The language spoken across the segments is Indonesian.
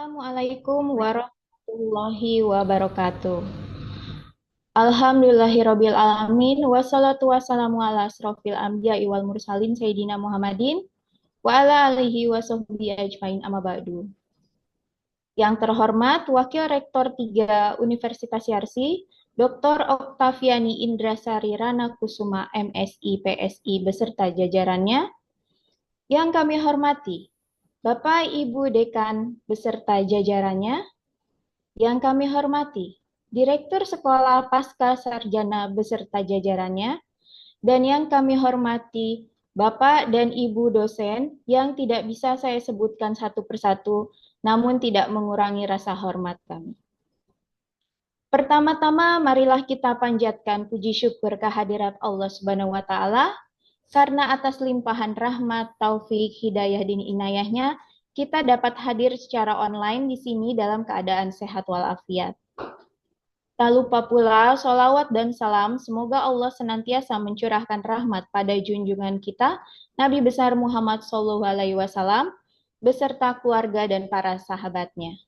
Assalamualaikum warahmatullahi wabarakatuh. Alhamdulillahirabbil alamin wassalatu wassalamu ala asrofil anbiya'i wal mursalin sayyidina Muhammadin wa ala alihi wa sahbihi ajmain amma ba'du. Yang terhormat Wakil Rektor 3 Universitas Yarsi, Dr. Oktaviani Indrasari Rana Kusuma MSI PSI beserta jajarannya. Yang kami hormati Bapak Ibu Dekan beserta jajarannya. Yang kami hormati Direktur Sekolah Pasca Sarjana beserta jajarannya, dan yang kami hormati Bapak dan Ibu dosen yang tidak bisa saya sebutkan satu persatu, namun tidak mengurangi rasa hormat kami. Pertama-tama, marilah kita panjatkan puji syukur kehadirat Allah Subhanahu wa Ta'ala, karena atas limpahan rahmat, taufik, hidayah, dan inayahnya, kita dapat hadir secara online di sini dalam keadaan sehat walafiat. Tak lupa pula sholawat dan salam, semoga Allah senantiasa mencurahkan rahmat pada junjungan kita, Nabi besar Muhammad SAW, beserta keluarga dan para sahabatnya.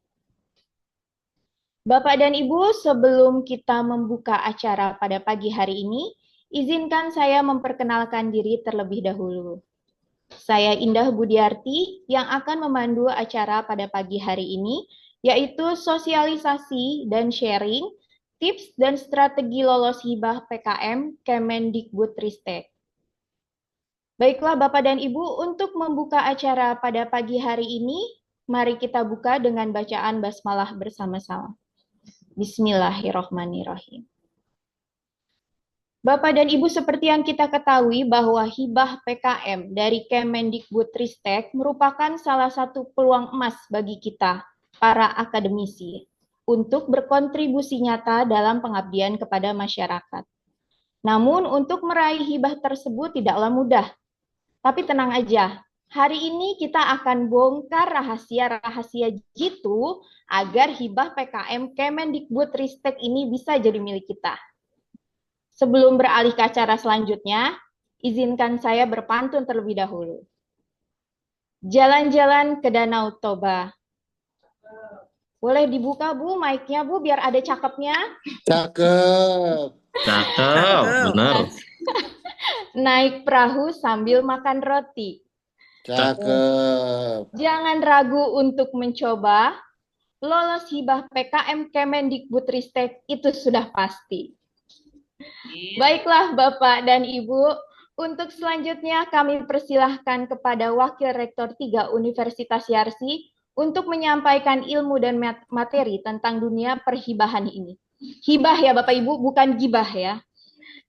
Bapak dan Ibu, sebelum kita membuka acara pada pagi hari ini, izinkan saya memperkenalkan diri terlebih dahulu. Saya Indah Budiarti yang akan memandu acara pada pagi hari ini, yaitu sosialisasi dan sharing tips dan strategi lolos hibah PKM Kemendikbudristek. Baiklah Bapak dan Ibu, untuk membuka acara pada pagi hari ini, mari kita buka dengan bacaan basmalah bersama-sama. Bismillahirrahmanirrahim. Bapak dan Ibu, seperti yang kita ketahui bahwa hibah PKM dari Kemendikbudristek merupakan salah satu peluang emas bagi kita, para akademisi, untuk berkontribusi nyata dalam pengabdian kepada masyarakat. Namun untuk meraih hibah tersebut tidaklah mudah. Tapi tenang aja, hari ini kita akan bongkar rahasia-rahasia jitu agar hibah PKM Kemendikbudristek ini bisa jadi milik kita. Sebelum beralih ke acara selanjutnya, izinkan saya berpantun terlebih dahulu. Jalan-jalan ke Danau Toba. Boleh dibuka Bu, mic-nya Bu, biar ada cakepnya. Cakep. Cakep, benar. Naik perahu sambil makan roti. Cakep. Jangan ragu untuk mencoba. Lolos hibah PKM Kemendikbudristek itu sudah pasti. Baiklah Bapak dan Ibu, untuk selanjutnya kami persilahkan kepada Wakil Rektor 3 Universitas Yarsi untuk menyampaikan ilmu dan materi tentang dunia perhibahan ini. Hibah ya Bapak Ibu, bukan gibah ya.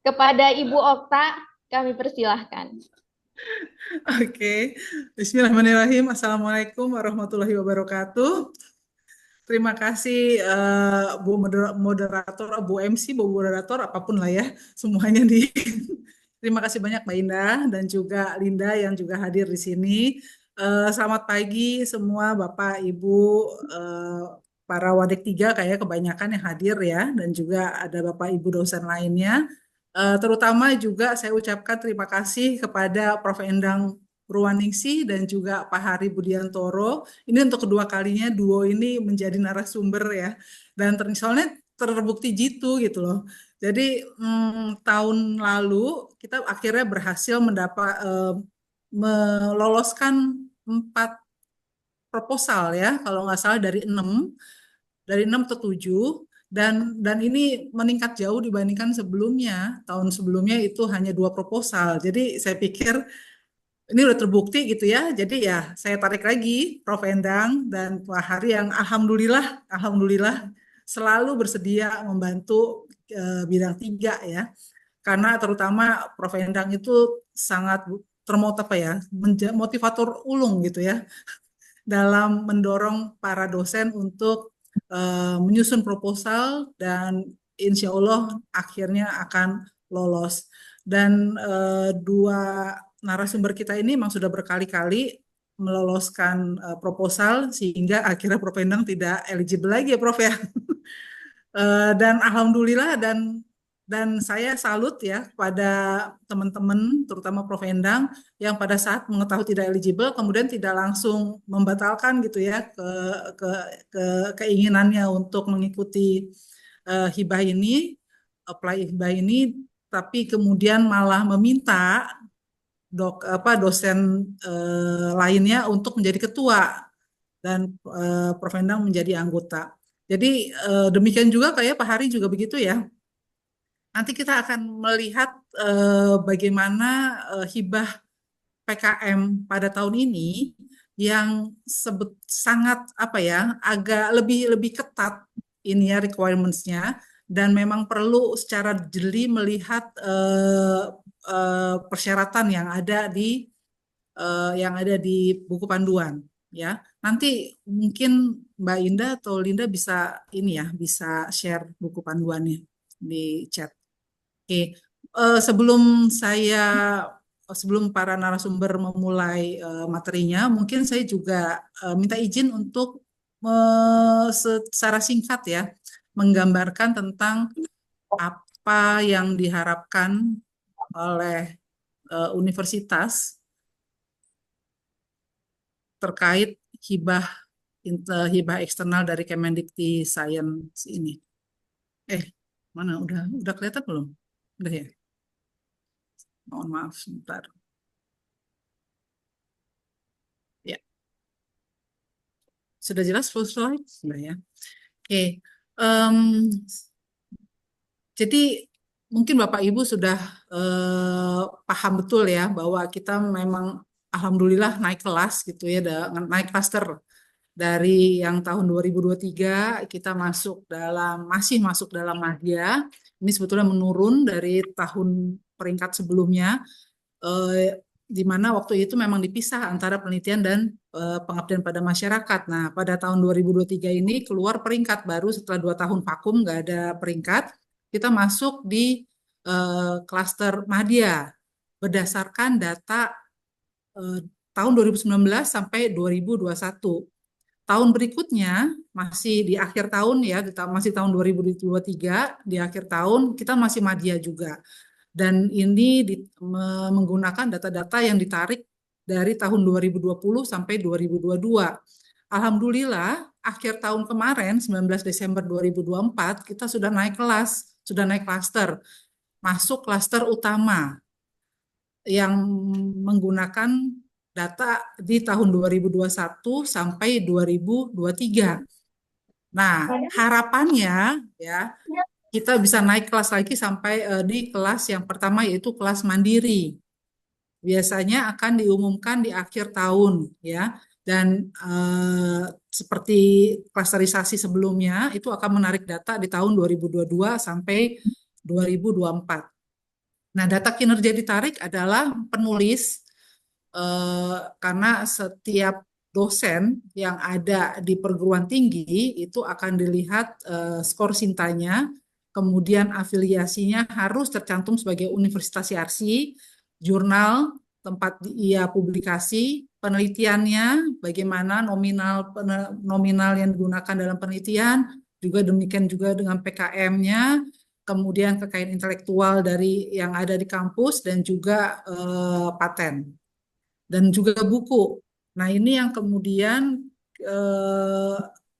Kepada Ibu Okta, kami persilahkan. Oke, Bismillahirrahmanirrahim. Assalamualaikum warahmatullahi wabarakatuh. Terima kasih Bu Moderator, Bu MC, Bu Moderator, apapun lah ya, semuanya di. Terima kasih banyak Mbak Indah dan juga Linda yang juga hadir di sini. Selamat pagi semua Bapak, Ibu, para Wadik 3 kayaknya kebanyakan yang hadir ya, dan juga ada Bapak Ibu dosen lainnya. Terutama juga saya ucapkan terima kasih kepada Prof. Endang Purwaningsih dan juga Pak Hari Budiantoro. Ini untuk kedua kalinya duo ini menjadi narasumber ya. Dan soalnya terbukti jitu gitu loh. Jadi tahun lalu kita akhirnya berhasil meloloskan 4 proposal ya, kalau nggak salah dari 6 atau 7. Dan ini meningkat jauh dibandingkan sebelumnya. Tahun sebelumnya itu hanya 2 proposal. Jadi saya pikir ini udah terbukti gitu ya. Jadi ya saya tarik lagi Prof. Endang dan Pak Hari yang alhamdulillah selalu bersedia membantu bidang 3 ya. Karena terutama Prof. Endang itu sangat motivator ulung gitu ya dalam mendorong para dosen untuk menyusun proposal dan insya Allah akhirnya akan lolos. Dan 2 narasumber kita ini memang sudah berkali-kali meloloskan proposal sehingga akhirnya Prof. Endang tidak eligible lagi ya Prof ya. Dan alhamdulillah dan Dan saya salut ya pada teman-teman, terutama Prof. Endang, yang pada saat mengetahui tidak eligible, kemudian tidak langsung membatalkan gitu ya ke, ke keinginannya untuk mengikuti hibah ini, apply hibah ini, tapi kemudian malah meminta dosen lainnya untuk menjadi ketua dan Prof. Endang menjadi anggota. Jadi demikian juga kayak Pak Hari juga begitu ya. Nanti kita akan melihat bagaimana hibah PKM pada tahun ini yang sangat apa ya, agak lebih ketat ini ya requirements-nya, dan memang perlu secara jeli melihat persyaratan yang ada di buku panduan ya. Nanti mungkin Mbak Indah atau Linda bisa ini ya, bisa share buku panduannya di chat. Oke, sebelum para narasumber memulai materinya, mungkin saya juga minta izin untuk secara singkat ya menggambarkan tentang apa yang diharapkan oleh universitas terkait hibah eksternal dari Kemendikti Science ini. Mana udah kelihatan belum? Udah ya? Mohon maaf sebentar. Ya. Sudah jelas full slide? Sudah ya. Oke. Jadi mungkin Bapak Ibu sudah paham betul ya bahwa kita memang alhamdulillah naik kelas gitu ya, naik klaster dari yang tahun 2023 kita masih masuk dalam madya. Ini sebetulnya menurun dari tahun peringkat sebelumnya, di mana waktu itu memang dipisah antara penelitian dan pengabdian pada masyarakat. Nah, pada tahun 2023 ini keluar peringkat baru setelah 2 tahun vakum, nggak ada peringkat. Kita masuk di klaster madya berdasarkan data tahun 2019 sampai 2021. Tahun berikutnya masih di akhir tahun ya, masih tahun 2023 di akhir tahun kita masih madya juga. Dan ini menggunakan data-data yang ditarik dari tahun 2020 sampai 2022. Alhamdulillah akhir tahun kemarin 19 Desember 2024 kita sudah naik kelas, sudah naik klaster. Masuk klaster utama yang menggunakan data di tahun 2021 sampai 2023. Nah, harapannya ya kita bisa naik kelas lagi sampai di kelas yang pertama yaitu kelas mandiri. Biasanya akan diumumkan di akhir tahun ya. Dan seperti klasterisasi sebelumnya itu akan menarik data di tahun 2022 sampai 2024. Nah, data kinerja ditarik adalah penulis karena setiap dosen yang ada di perguruan tinggi itu akan dilihat skor Sintanya, kemudian afiliasinya harus tercantum sebagai Universitas Yarsi, jurnal tempat ia publikasi, penelitiannya, bagaimana nominal yang digunakan dalam penelitian, juga demikian juga dengan PKM-nya, kemudian kekayaan intelektual dari yang ada di kampus, dan juga paten dan juga buku. Nah, ini yang kemudian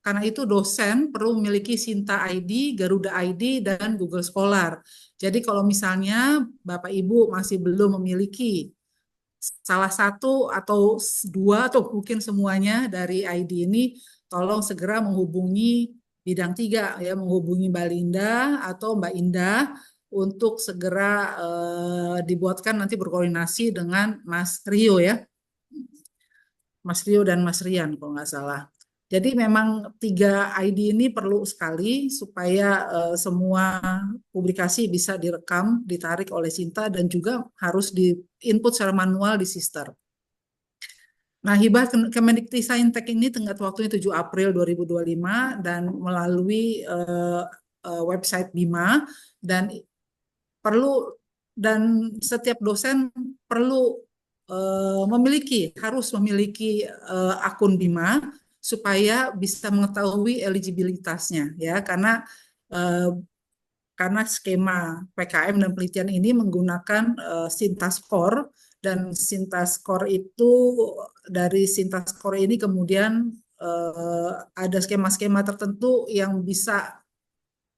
karena itu dosen perlu memiliki Sinta ID, Garuda ID, dan Google Scholar. Jadi kalau misalnya Bapak Ibu masih belum memiliki salah satu atau dua atau mungkin semuanya dari ID ini, tolong segera menghubungi bidang 3 ya, menghubungi Mbak Linda atau Mbak Indah untuk segera dibuatkan nanti berkoordinasi dengan Mas Rio ya. Mas Rio dan Mas Rian kalau nggak salah. Jadi memang 3 ID ini perlu sekali supaya semua publikasi bisa direkam, ditarik oleh Sinta, dan juga harus di-input secara manual di Sister. Nah, hibah Kemendikti Saintek ini tenggat waktunya 7 April 2025 dan melalui website BIMA, dan setiap dosen perlu harus memiliki akun BIMA supaya bisa mengetahui eligibilitasnya ya, karena karena skema PKM dan penelitian ini menggunakan Sintascore, dan Sintascore itu, dari Sintascore ini kemudian ada skema-skema tertentu yang bisa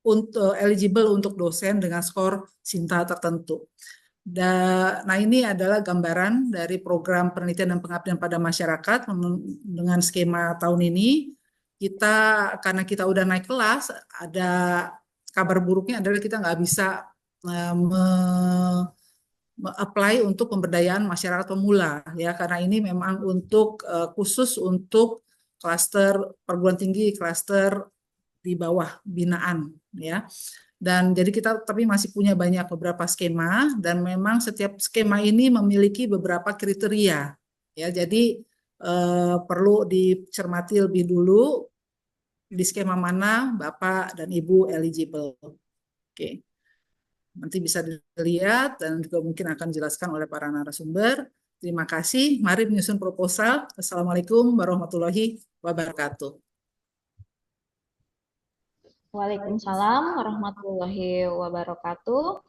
untuk eligible untuk dosen dengan skor Sinta tertentu. Nah, ini adalah gambaran dari program penelitian dan pengabdian pada masyarakat dengan skema tahun ini. Karena kita udah naik kelas, ada kabar buruknya adalah kita nggak bisa apply untuk pemberdayaan masyarakat pemula, ya, karena ini memang untuk khusus untuk klaster perguruan tinggi, klaster di bawah binaan, ya. Dan jadi kita tapi masih punya beberapa skema, dan memang setiap skema ini memiliki beberapa kriteria, ya. Jadi perlu dicermati lebih dulu di skema mana Bapak dan Ibu eligible. Oke. Nanti bisa dilihat dan juga mungkin akan dijelaskan oleh para narasumber. Terima kasih. Mari menyusun proposal. Assalamualaikum warahmatullahi wabarakatuh. Waalaikumsalam warahmatullahi wabarakatuh.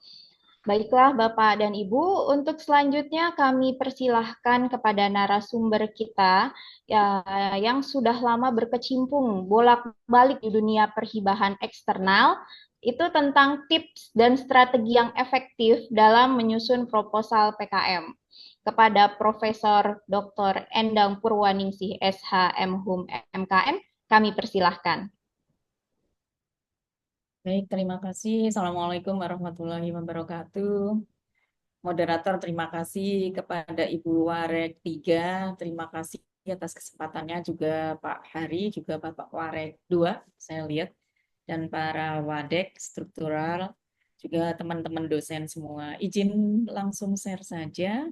Baiklah Bapak dan Ibu, untuk selanjutnya kami persilahkan kepada narasumber kita ya, yang sudah lama berkecimpung bolak-balik di dunia perhibahan eksternal, itu tentang tips dan strategi yang efektif dalam menyusun proposal PKM. Kepada Profesor Dr. Endang Purwaningsih SH MHum MKM, kami persilahkan. Baik, terima kasih. Assalamualaikum warahmatullahi wabarakatuh. Moderator, terima kasih kepada Ibu Warek 3. Terima kasih atas kesempatannya, juga Pak Hari, juga Bapak Warek 2, saya lihat, dan para wadek struktural, juga teman-teman dosen semua. Izin langsung share saja.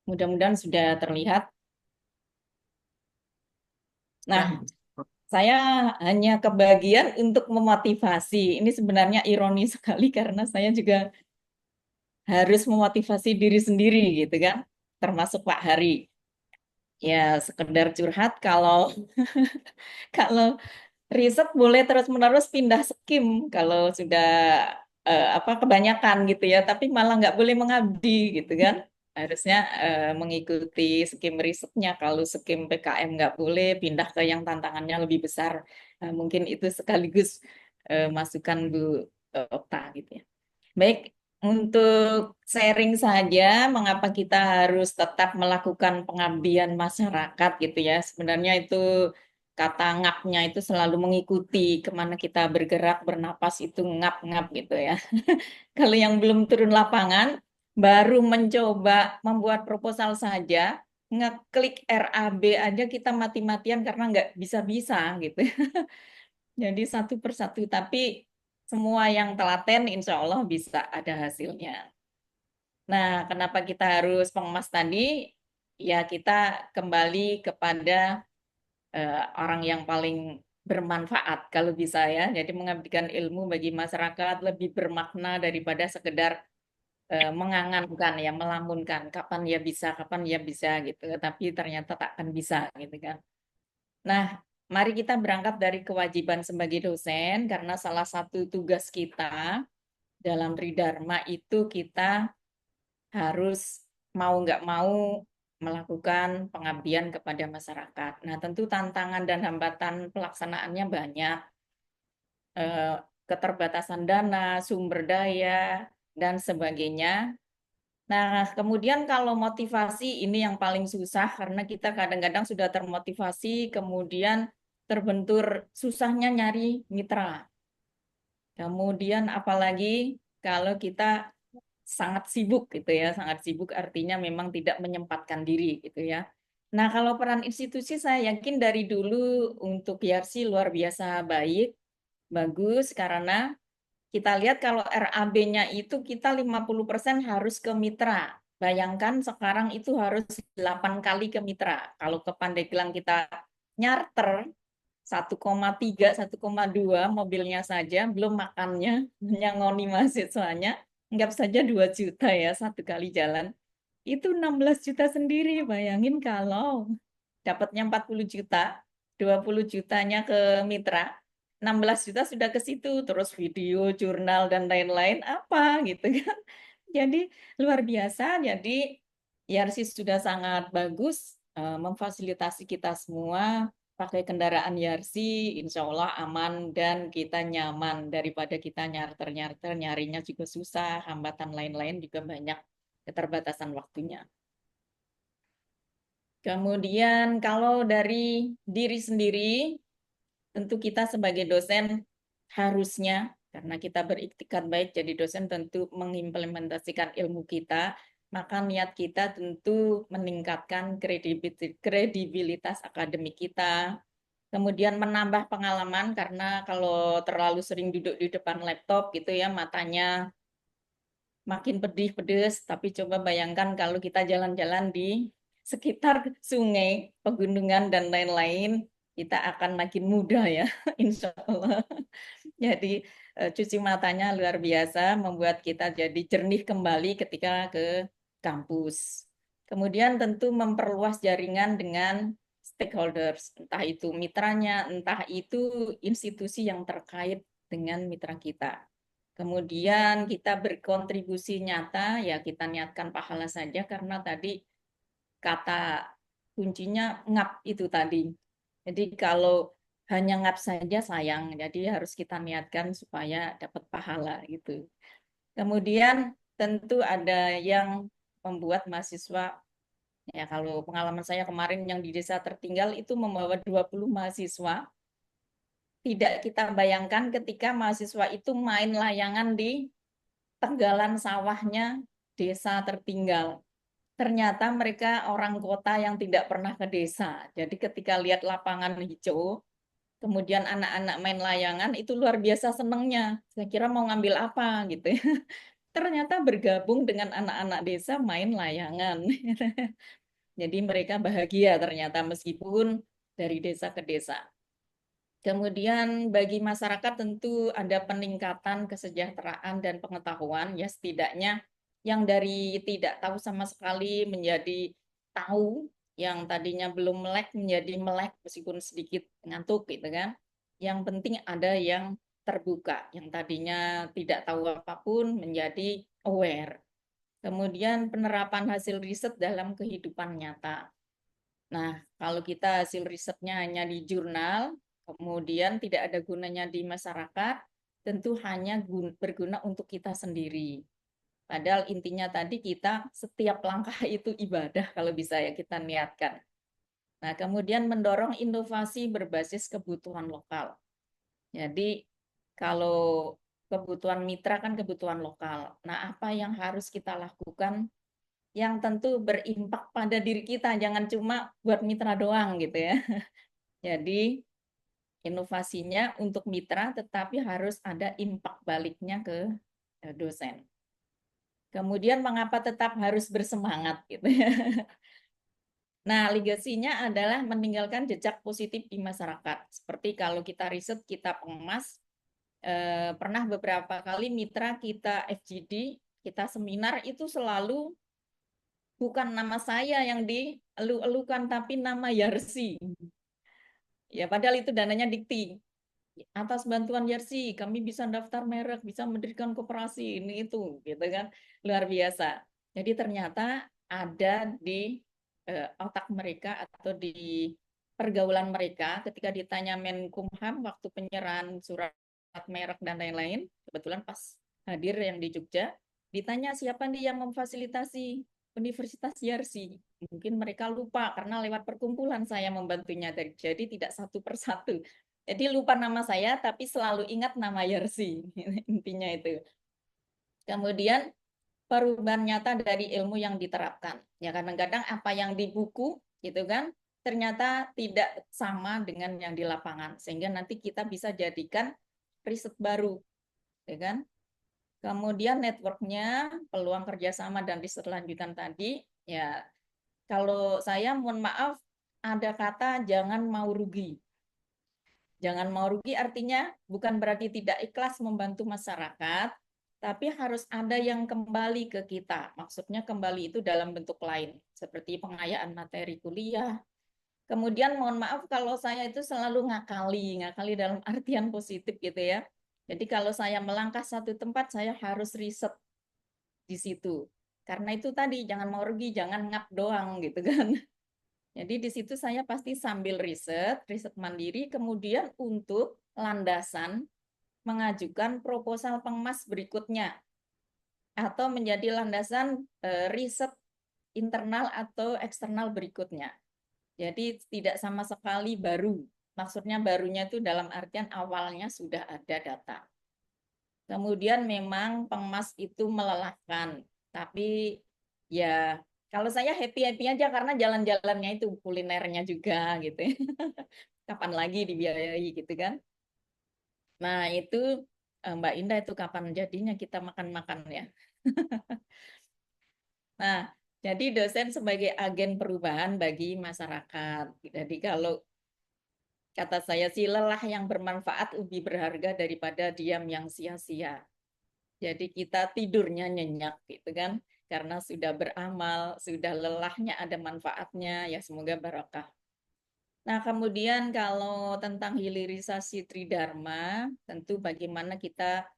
Mudah-mudahan sudah terlihat. Nah, saya hanya kebagian untuk memotivasi. Ini sebenarnya ironi sekali karena saya juga harus memotivasi diri sendiri gitu kan, termasuk Pak Hari. Ya, sekedar curhat kalau kalau riset boleh terus-menerus pindah skim kalau sudah kebanyakan gitu ya, tapi malah nggak boleh mengabdi gitu kan. Harusnya mengikuti skim risetnya. Kalau skim PKM nggak boleh, pindah ke yang tantangannya lebih besar. Mungkin itu sekaligus masukan Bu Okta gitu ya. Baik, untuk sharing saja mengapa kita harus tetap melakukan pengabdian masyarakat gitu ya. Sebenarnya itu kata ngapnya itu selalu mengikuti kemana kita bergerak, bernapas itu ngap-ngap gitu ya. Kalau yang belum turun lapangan, baru mencoba membuat proposal saja, ngeklik RAB aja kita mati-matian karena nggak bisa-bisa gitu. Jadi satu persatu, tapi semua yang telaten insya Allah bisa ada hasilnya. Nah, kenapa kita harus pengemas tadi? Ya kita kembali kepada orang yang paling bermanfaat kalau bisa ya. Jadi mengabdikan ilmu bagi masyarakat lebih bermakna daripada sekedar mengangankan ya, melamunkan kapan ya bisa gitu. Tapi ternyata tak akan bisa gitu kan. Nah, mari kita berangkat dari kewajiban sebagai dosen karena salah satu tugas kita dalam Tridharma itu kita harus mau nggak mau melakukan pengabdian kepada masyarakat. Nah, tentu tantangan dan hambatan pelaksanaannya banyak. Keterbatasan dana, sumber daya, dan sebagainya. Nah, kemudian kalau motivasi ini yang paling susah karena kita kadang-kadang sudah termotivasi, kemudian terbentur susahnya nyari mitra. Kemudian apalagi kalau kita sangat sibuk gitu ya, sangat sibuk artinya memang tidak menyempatkan diri gitu ya. Nah, kalau peran institusi saya yakin dari dulu untuk YARSI luar biasa baik, bagus karena kita lihat kalau RAB-nya itu kita 50% harus ke mitra. Bayangkan sekarang itu harus 8 kali ke mitra. Kalau ke Pandeglang kita nyarter 1,3, 1,2 mobilnya saja, belum makannya, nyangoni mahasiswanya, anggap saja 2 juta ya satu kali jalan. Itu 16 juta sendiri, bayangin kalau dapatnya 40 juta, 20 jutanya ke mitra, 16 juta sudah ke situ, terus video, jurnal, dan lain-lain, apa gitu kan. Jadi luar biasa, jadi YRC sudah sangat bagus memfasilitasi kita semua pakai kendaraan YRC, insya Allah aman dan kita nyaman daripada kita nyarter-nyarter, nyarinya juga susah, hambatan lain-lain juga banyak, keterbatasan waktunya. Kemudian kalau dari diri sendiri, tentu kita sebagai dosen harusnya, karena kita beriktikad baik jadi dosen tentu mengimplementasikan ilmu kita, maka niat kita tentu meningkatkan kredibilitas akademik kita, kemudian menambah pengalaman karena kalau terlalu sering duduk di depan laptop gitu ya, matanya makin pedih pedes, tapi coba bayangkan kalau kita jalan-jalan di sekitar sungai, pegunungan, dan lain-lain, kita akan makin muda ya, insya Allah. Jadi cuci matanya luar biasa, membuat kita jadi jernih kembali ketika ke kampus. Kemudian tentu memperluas jaringan dengan stakeholders, entah itu mitranya, entah itu institusi yang terkait dengan mitra kita. Kemudian kita berkontribusi nyata, ya kita niatkan pahala saja karena tadi kata kuncinya ngap itu tadi. Jadi kalau hanya ngap saja sayang, jadi harus kita niatkan supaya dapat pahala gitu. Kemudian tentu ada yang membuat mahasiswa, ya kalau pengalaman saya kemarin yang di desa tertinggal itu membawa 20 mahasiswa. Tidak kita bayangkan ketika mahasiswa itu main layangan di tenggalan sawahnya desa tertinggal. Ternyata mereka orang kota yang tidak pernah ke desa. Jadi ketika lihat lapangan hijau, kemudian anak-anak main layangan, itu luar biasa senangnya. Saya kira mau ngambil apa gitu ya. Ternyata bergabung dengan anak-anak desa main layangan. Jadi mereka bahagia ternyata meskipun dari desa ke desa. Kemudian bagi masyarakat tentu ada peningkatan kesejahteraan dan pengetahuan, ya setidaknya yang dari tidak tahu sama sekali menjadi tahu, yang tadinya belum melek menjadi melek meskipun sedikit ngantuk gitu kan. Yang penting ada yang terbuka, yang tadinya tidak tahu apapun menjadi aware. Kemudian penerapan hasil riset dalam kehidupan nyata. Nah, kalau kita hasil risetnya hanya di jurnal, kemudian tidak ada gunanya di masyarakat, tentu hanya berguna untuk kita sendiri. Padahal intinya tadi kita setiap langkah itu ibadah kalau bisa ya kita niatkan. Nah, kemudian mendorong inovasi berbasis kebutuhan lokal. Jadi kalau kebutuhan mitra kan kebutuhan lokal. Nah, apa yang harus kita lakukan yang tentu berimpak pada diri kita, jangan cuma buat mitra doang gitu ya. Jadi inovasinya untuk mitra tetapi harus ada impak baliknya ke dosen. Kemudian mengapa tetap harus bersemangat gitu ya. Nah, legasinya adalah meninggalkan jejak positif di masyarakat. Seperti kalau kita riset, kita pengemas, pernah beberapa kali mitra kita FGD, kita seminar itu selalu bukan nama saya yang dielu-elukan, tapi nama Yarsi. Ya, padahal itu dananya dikti. Atas bantuan Yarsi, kami bisa daftar merek, bisa mendirikan koperasi, ini itu, gitu kan. Luar biasa. Jadi ternyata ada di otak mereka atau di pergaulan mereka ketika ditanya Menkumham waktu penyerahan surat merek dan lain-lain, kebetulan pas hadir yang di Jogja, ditanya siapa nih yang memfasilitasi Universitas Yarsi. Mungkin mereka lupa karena lewat perkumpulan saya membantunya, jadi tidak satu persatu. Jadi lupa nama saya, tapi selalu ingat nama Yarsi. Intinya itu. Kemudian perubahan nyata dari ilmu yang diterapkan. Ya kadang-kadang apa yang di buku, gitu kan, ternyata tidak sama dengan yang di lapangan. Sehingga nanti kita bisa jadikan riset baru. Ya kan? Kemudian networknya, peluang kerjasama dan riset lanjutan tadi, ya kalau saya mohon maaf, ada kata jangan mau rugi. Jangan mau rugi artinya bukan berarti tidak ikhlas membantu masyarakat, tapi harus ada yang kembali ke kita. Maksudnya kembali itu dalam bentuk lain, seperti pengayaan materi kuliah, Kemudian mohon maaf kalau saya itu selalu ngakali dalam artian positif gitu ya. Jadi kalau saya melangkah satu tempat, saya harus riset di situ. Karena itu tadi, jangan mau rugi, jangan ngap doang gitu kan. Jadi di situ saya pasti sambil riset mandiri, kemudian untuk landasan mengajukan proposal pengemas berikutnya atau menjadi landasan riset internal atau eksternal berikutnya. Jadi tidak sama sekali baru. Maksudnya barunya itu dalam artian awalnya sudah ada data. Kemudian memang pengemas itu melelahkan, tapi ya kalau saya happy-happy aja karena jalan-jalannya itu kulinernya juga gitu ya. Kapan lagi dibiayai gitu kan. Nah itu Mbak Indah itu kapan jadinya kita makan-makan ya. Nah, jadi dosen sebagai agen perubahan bagi masyarakat. Jadi kalau kata saya sih lelah yang bermanfaat lebih berharga daripada diam yang sia-sia. Jadi kita tidurnya nyenyak gitu kan. Karena sudah beramal, sudah lelahnya ada manfaatnya, ya semoga barokah. Nah, kemudian kalau tentang hilirisasi Tridharma, tentu bagaimana kita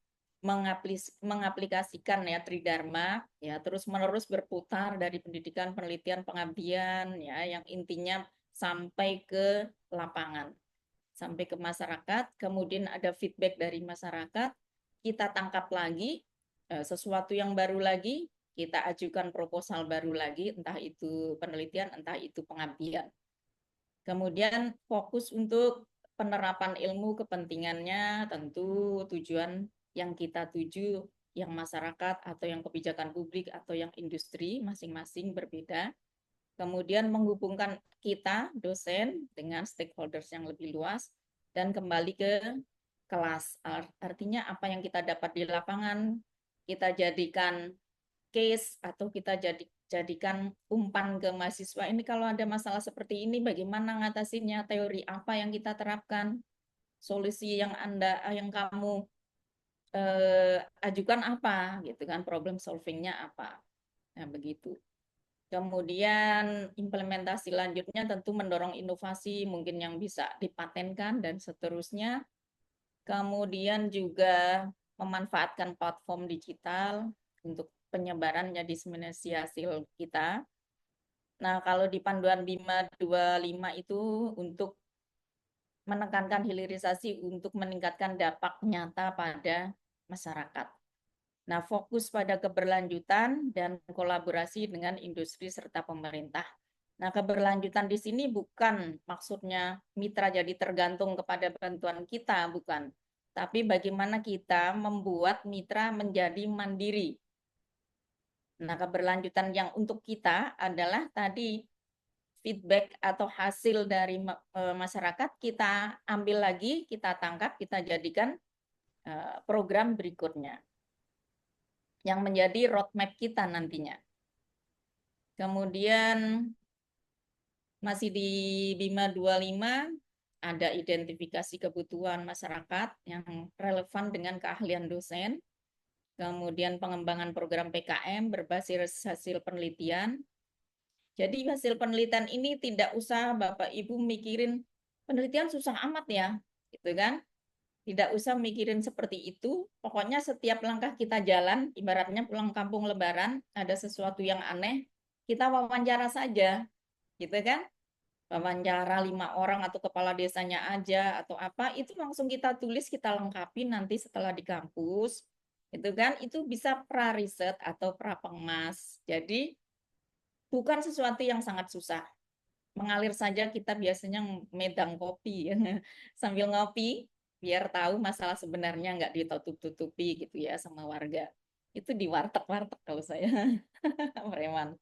mengaplikasikan ya Tridharma ya terus-menerus berputar dari pendidikan, penelitian, pengabdian ya yang intinya sampai ke lapangan, sampai ke masyarakat, kemudian ada feedback dari masyarakat, kita tangkap lagi sesuatu yang baru lagi, kita ajukan proposal baru lagi, entah itu penelitian, entah itu pengabdian. Kemudian fokus untuk penerapan ilmu kepentingannya tentu tujuan yang kita tuju, yang masyarakat atau yang kebijakan publik atau yang industri masing-masing berbeda. Kemudian menghubungkan kita dosen dengan stakeholders yang lebih luas dan kembali ke kelas. Artinya apa yang kita dapat di lapangan kita jadikan case atau kita jadikan umpan ke mahasiswa ini kalau ada masalah seperti ini bagaimana ngatasinnya, teori apa yang kita terapkan, solusi yang kamu ajukan apa gitu kan, problem solvingnya apa. Nah, begitu. Kemudian implementasi lanjutnya tentu mendorong inovasi mungkin yang bisa dipatenkan dan seterusnya. Kemudian juga memanfaatkan platform digital untuk penyebarannya diseminasi hasil kita. Nah, kalau di panduan 525 itu untuk menekankan hilirisasi untuk meningkatkan dampak nyata pada masyarakat. Nah, fokus pada keberlanjutan dan kolaborasi dengan industri serta pemerintah. Nah, keberlanjutan di sini bukan maksudnya mitra jadi tergantung kepada bantuan kita, bukan. Tapi bagaimana kita membuat mitra menjadi mandiri. Nah, keberlanjutan yang untuk kita adalah tadi feedback atau hasil dari masyarakat kita ambil lagi, kita tangkap, kita jadikan program berikutnya yang menjadi roadmap kita nantinya. Kemudian masih di Bima 25 ada identifikasi kebutuhan masyarakat yang relevan dengan keahlian dosen. Kemudian pengembangan program PKM berbasis hasil penelitian. Jadi hasil penelitian ini tidak usah Bapak Ibu mikirin penelitian susah amat ya, gitu kan? Tidak usah mikirin seperti itu. Pokoknya setiap langkah kita jalan, ibaratnya pulang kampung Lebaran, ada sesuatu yang aneh, kita wawancara saja, gitu kan? Wawancara 5 orang atau kepala desanya aja atau apa, itu langsung kita tulis, kita lengkapi nanti setelah di kampus, itu kan? Itu bisa pra-riset atau pra-pengemas. Jadi bukan sesuatu yang sangat susah. Mengalir saja kita biasanya medang kopi ya. Sambil ngopi biar tahu masalah sebenarnya nggak ditutup-tutupi gitu ya sama warga. Itu di warteg-warteg kalau saya preman.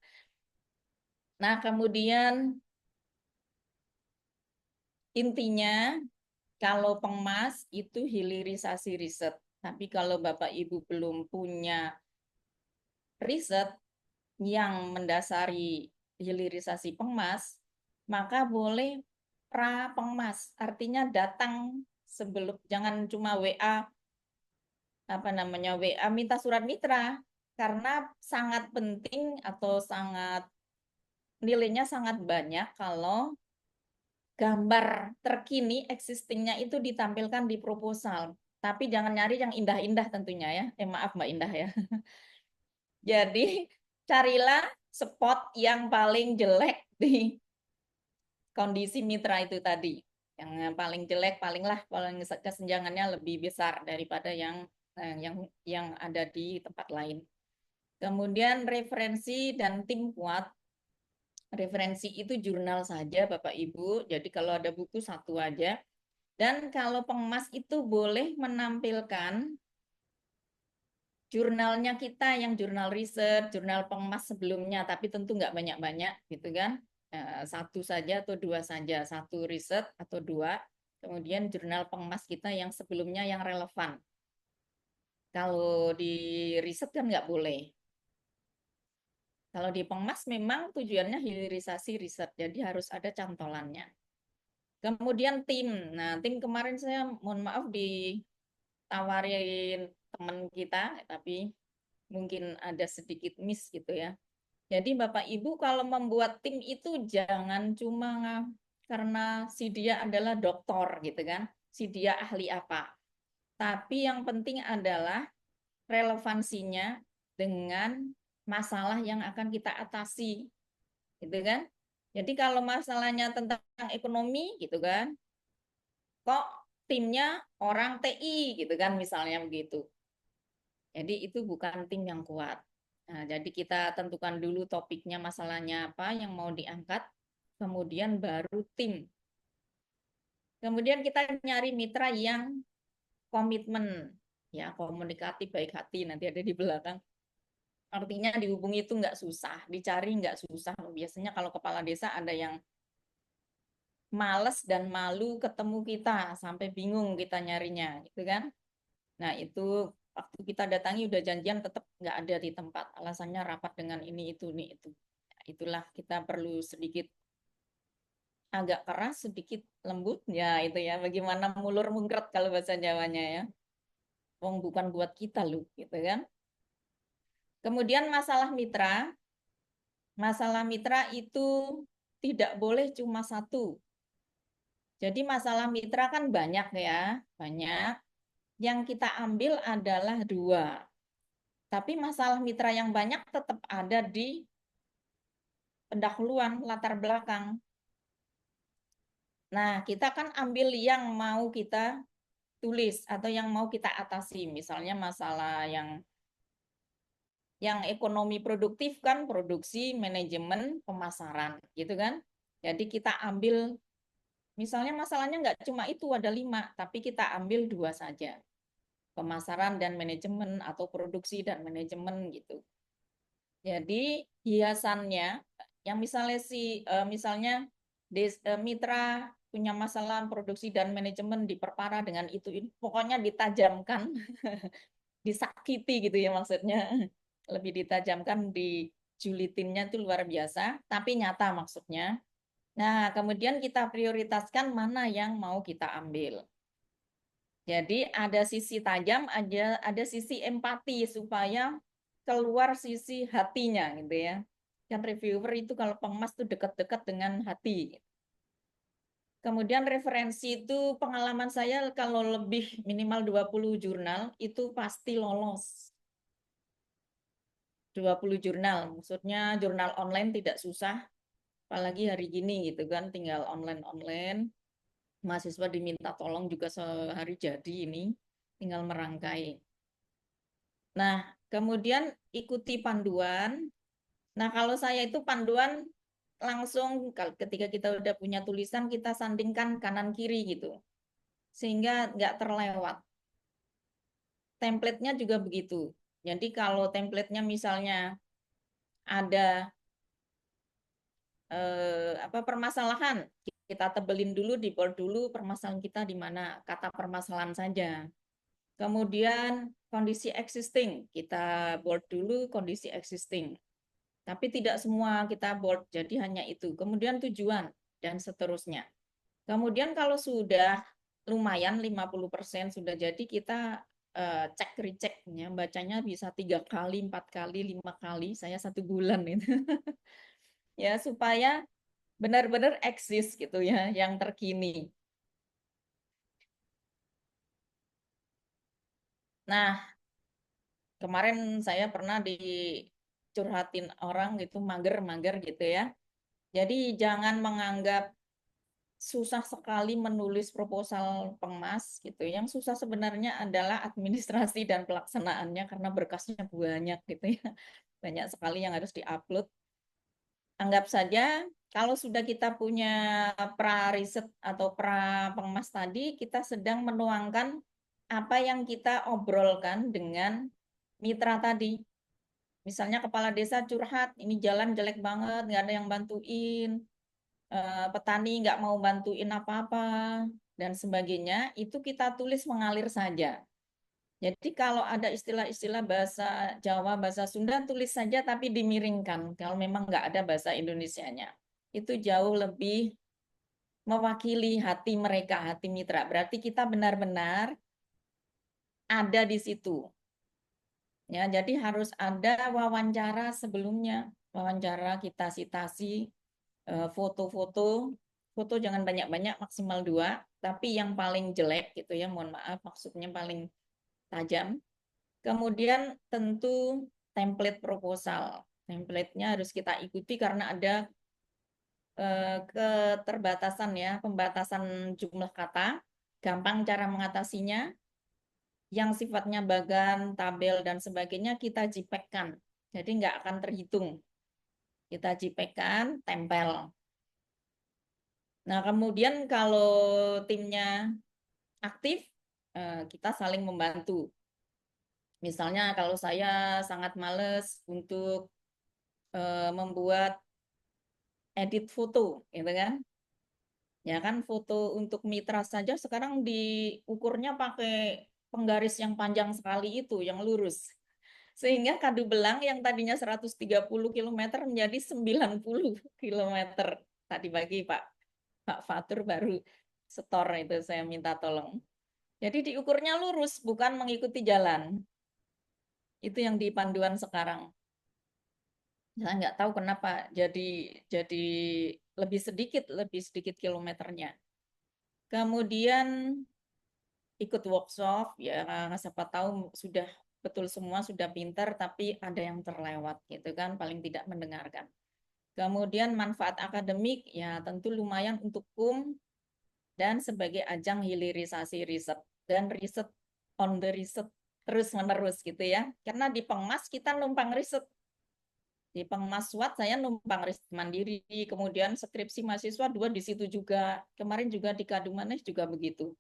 Nah, kemudian intinya kalau pengemas itu hilirisasi riset. Tapi kalau Bapak Ibu belum punya riset yang mendasari hilirisasi pengemas, maka boleh pra pengemas. Artinya datang sebelum, jangan cuma WA WA minta surat mitra karena sangat penting atau sangat nilainya sangat banyak kalau gambar terkini existingnya itu ditampilkan di proposal. Tapi jangan nyari yang indah-indah tentunya ya. Maaf Mbak Indah ya. Jadi carilah spot yang paling jelek di kondisi mitra itu tadi. Yang paling jelek, paling kesenjangannya lebih besar daripada yang ada di tempat lain. Kemudian referensi dan tim kuat. Referensi itu jurnal saja Bapak Ibu. Jadi kalau ada buku satu aja. Dan kalau pengemas itu boleh menampilkan jurnalnya kita yang jurnal riset, jurnal pengemas sebelumnya, tapi tentu nggak banyak-banyak gitu kan. Satu saja atau dua saja, satu riset atau dua. Kemudian jurnal pengemas kita yang sebelumnya yang relevan. Kalau di riset kan nggak boleh. Kalau di pengemas memang tujuannya hilirisasi riset, jadi harus ada cantolannya. Kemudian tim. Nah, tim kemarin saya mohon maaf ditawarin teman kita, tapi mungkin ada sedikit miss gitu ya. Jadi Bapak Ibu kalau membuat tim itu jangan cuma karena si dia adalah doktor gitu kan, si dia ahli apa. Tapi yang penting adalah relevansinya dengan masalah yang akan kita atasi, gitu kan? Jadi kalau masalahnya tentang ekonomi, gitu kan? Kok timnya orang TI, gitu kan? Misalnya begitu. Jadi itu bukan tim yang kuat. Nah, jadi kita tentukan dulu topiknya, masalahnya apa yang mau diangkat, kemudian baru tim. Kemudian kita nyari mitra yang komitmen, ya komunikatif baik hati, nanti ada di belakang. Artinya dihubungi itu nggak susah, dicari nggak susah. Biasanya kalau kepala desa ada yang males dan malu ketemu kita, sampai bingung kita nyarinya, gitu kan? Nah itu waktu kita datangi udah janjian tetap nggak ada di tempat. Alasannya rapat dengan ini, itu, nih, itu. Nah, itulah kita perlu sedikit agak keras, sedikit lembut. Ya itu ya, bagaimana mulur mungkret kalau bahasa Jawanya ya. Wong bukan buat kita loh, gitu kan? Kemudian masalah mitra itu tidak boleh cuma satu. Jadi masalah mitra kan banyak ya, banyak. Yang kita ambil adalah dua. Tapi masalah mitra yang banyak tetap ada di pendahuluan latar belakang. Nah, kita kan ambil yang mau kita tulis atau yang mau kita atasi. Misalnya masalah yang ekonomi produktif kan produksi, manajemen, pemasaran, gitu kan. Jadi kita ambil, misalnya masalahnya nggak cuma itu, ada 5, tapi kita ambil 2 saja. Pemasaran dan manajemen atau produksi dan manajemen gitu. Jadi hiasannya, yang misalnya mitra punya masalah produksi dan manajemen diperparah dengan itu, pokoknya ditajamkan, disakiti gitu ya maksudnya. Lebih ditajamkan, dijulitinnya itu luar biasa, tapi nyata maksudnya. Nah, kemudian kita prioritaskan mana yang mau kita ambil. Jadi ada sisi tajam, ada sisi empati supaya keluar sisi hatinya gitu ya. Kan reviewer itu kalau pengemas tuh dekat-dekat dengan hati. Kemudian referensi itu pengalaman saya kalau lebih minimal 20 jurnal itu pasti lolos. 20 jurnal, maksudnya jurnal online tidak susah, apalagi hari gini gitu kan, tinggal online-online. Mahasiswa diminta tolong juga sehari jadi ini, tinggal merangkai. Nah, kemudian ikuti panduan. Nah, kalau saya itu panduan langsung ketika kita udah punya tulisan, kita sandingkan kanan kiri gitu. Sehingga nggak terlewat. Template-nya juga begitu. Jadi kalau template-nya misalnya ada permasalahan, kita tebelin dulu, di bold dulu permasalahan kita di mana, kata permasalahan saja. Kemudian kondisi existing, kita bold dulu kondisi existing. Tapi tidak semua kita bold, jadi hanya itu. Kemudian tujuan, dan seterusnya. Kemudian kalau sudah lumayan 50% sudah jadi, kita cek rechecknya, bacanya bisa 3 kali, 4 kali, 5 kali, saya 1 bulan itu. Ya, supaya benar-benar eksis gitu ya, yang terkini. Nah, kemarin saya pernah dicurhatin orang gitu, mager-mager gitu ya. Jadi jangan menganggap susah sekali menulis proposal pengemas gitu. Yang susah sebenarnya adalah administrasi dan pelaksanaannya karena berkasnya banyak gitu ya. Banyak sekali yang harus diupload. Anggap saja kalau sudah kita punya pra-riset atau pra-pengemas tadi, kita sedang menuangkan apa yang kita obrolkan dengan mitra tadi. Misalnya kepala desa curhat, ini jalan jelek banget, nggak ada yang bantuin, petani nggak mau bantuin apa-apa, dan sebagainya, itu kita tulis mengalir saja. Jadi kalau ada istilah-istilah bahasa Jawa, bahasa Sunda, tulis saja tapi dimiringkan. Kalau memang nggak ada bahasa Indonesianya. Itu jauh lebih mewakili hati mereka, hati mitra. Berarti kita benar-benar ada di situ. Ya, jadi harus ada wawancara sebelumnya. Wawancara kita citasi, foto-foto. Foto jangan banyak-banyak, maksimal 2. Tapi yang paling jelek gitu ya, mohon maaf, maksudnya paling tajam. Kemudian tentu template proposal. Template-nya harus kita ikuti karena ada keterbatasan ya, pembatasan jumlah kata, gampang cara mengatasinya, yang sifatnya bagan, tabel, dan sebagainya kita JPEG-kan. Jadi nggak akan terhitung. Kita JPEG-kan, tempel. Nah, kemudian kalau timnya aktif, kita saling membantu. Misalnya kalau saya sangat males untuk membuat edit foto, gitu kan? Ya kan foto untuk mitra saja sekarang diukurnya pakai penggaris yang panjang sekali itu, yang lurus. Sehingga kadu belang yang tadinya 130 kilometer menjadi 90 kilometer. Tadi pagi Pak Fatur baru setor itu saya minta tolong. Jadi diukurnya lurus, bukan mengikuti jalan. Itu yang di panduan sekarang. Saya nggak tahu kenapa jadi lebih sedikit kilometernya. Kemudian ikut workshop, ya siapa tahu sudah betul semua sudah pintar, tapi ada yang terlewat gitu kan, paling tidak mendengarkan. Kemudian manfaat akademik, ya tentu lumayan untuk dan sebagai ajang hilirisasi riset dan riset on the riset terus menerus gitu ya. Karena di Pengmas kita numpang riset. Di Pengmas SWAT saya numpang riset mandiri, kemudian skripsi mahasiswa 2 di situ juga. Kemarin juga di Kadumanes juga begitu.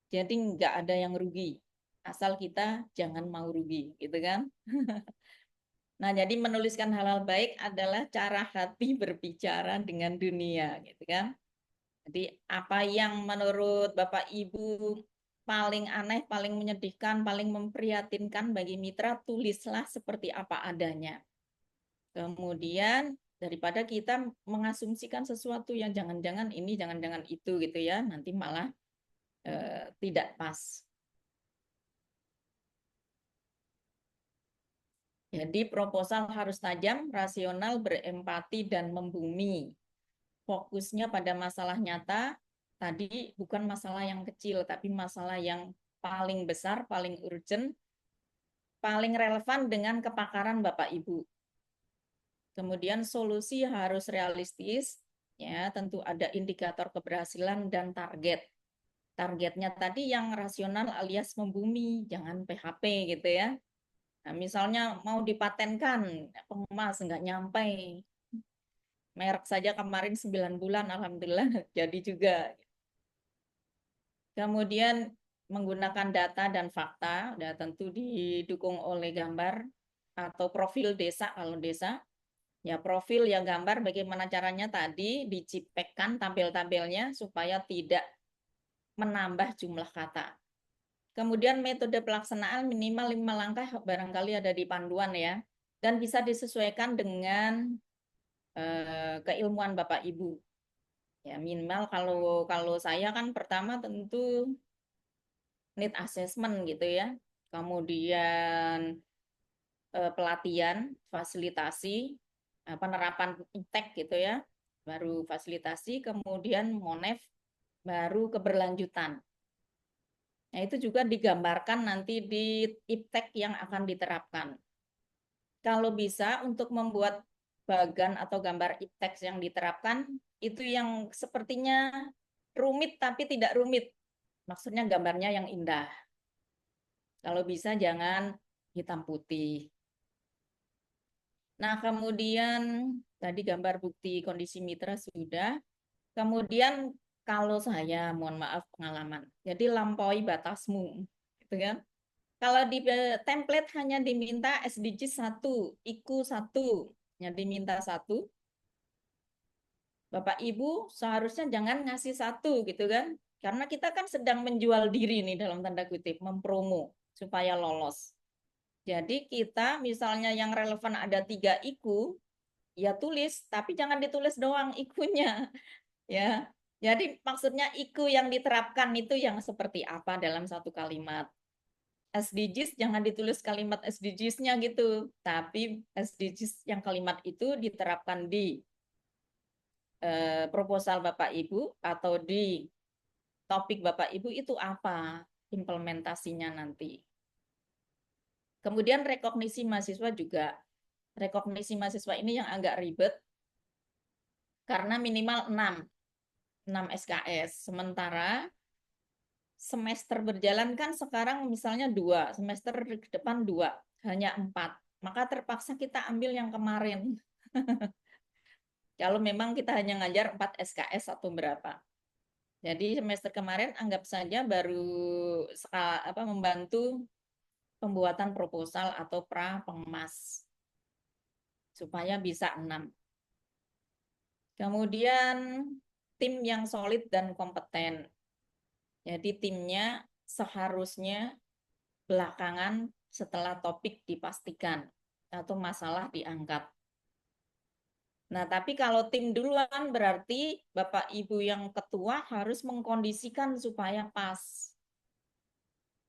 Jadi nggak ada yang rugi, asal kita jangan mau rugi, gitu kan? Nah, jadi menuliskan hal-hal baik adalah cara hati berbicara dengan dunia, gitu kan? Jadi apa yang menurut Bapak Ibu paling aneh, paling menyedihkan, paling memprihatinkan bagi mitra, tulislah seperti apa adanya. Kemudian daripada kita mengasumsikan sesuatu yang jangan-jangan ini, jangan-jangan itu gitu ya, nanti malah tidak pas. Jadi proposal harus tajam, rasional, berempati, dan membumi. Fokusnya pada masalah nyata, tadi bukan masalah yang kecil, tapi masalah yang paling besar, paling urgent, paling relevan dengan kepakaran Bapak Ibu. Kemudian solusi harus realistis, ya tentu ada indikator keberhasilan dan target. Targetnya tadi yang rasional alias membumi, jangan PHP gitu ya. Nah, misalnya mau dipatenkan, pengemas nggak nyampe. Merek saja kemarin 9 bulan, Alhamdulillah jadi juga. Kemudian menggunakan data dan fakta, dan tentu didukung oleh gambar atau profil desa kalau desa. Ya profil yang gambar bagaimana caranya tadi diciptakan tabel-tabelnya supaya tidak menambah jumlah kata. Kemudian metode pelaksanaan minimal 5 langkah barangkali ada di panduan ya. Dan bisa disesuaikan dengan keilmuan Bapak Ibu. Ya minimal kalau kalau saya kan pertama tentu need assessment gitu ya. Kemudian pelatihan, fasilitasi, penerapan iptek gitu ya. baru fasilitasi, kemudian monef, baru keberlanjutan. Nah, itu juga digambarkan nanti di iptek yang akan diterapkan. Kalau bisa untuk membuat bagan atau gambar iptek yang diterapkan, itu yang sepertinya rumit tapi tidak rumit. Maksudnya gambarnya yang indah. Kalau bisa jangan hitam putih. Nah, kemudian tadi gambar bukti kondisi mitra sudah. Kemudian kalau saya, mohon maaf pengalaman, jadi lampaui batasmu, gitu kan? Kalau di template hanya diminta SDG 1, IQ 1, yang diminta 1, Bapak Ibu seharusnya jangan ngasih 1 gitu kan? Karena kita kan sedang menjual diri nih dalam tanda kutip, mempromo supaya lolos. Jadi kita misalnya yang relevan ada 3 IQ, ya tulis, tapi jangan ditulis doang IQ-nya. Ya, jadi maksudnya IQ yang diterapkan itu yang seperti apa dalam satu kalimat. SDGs jangan ditulis kalimat SDGs-nya gitu, tapi SDGs yang kalimat itu diterapkan di proposal Bapak Ibu atau di topik Bapak Ibu itu apa implementasinya nanti. Kemudian rekognisi mahasiswa juga. Rekognisi mahasiswa ini yang agak ribet karena minimal 6 SKS. Sementara semester berjalan kan sekarang misalnya 2, semester ke depan 2, hanya 4. Maka terpaksa kita ambil yang kemarin. Kalau memang kita hanya ngajar 4 SKS atau berapa. Jadi semester kemarin anggap saja baru membantu pembuatan proposal atau pra-pengemas supaya bisa 6. Kemudian tim yang solid dan kompeten. Jadi timnya seharusnya belakangan setelah topik dipastikan atau masalah diangkat. Nah, tapi kalau tim duluan berarti Bapak Ibu yang ketua harus mengkondisikan supaya pas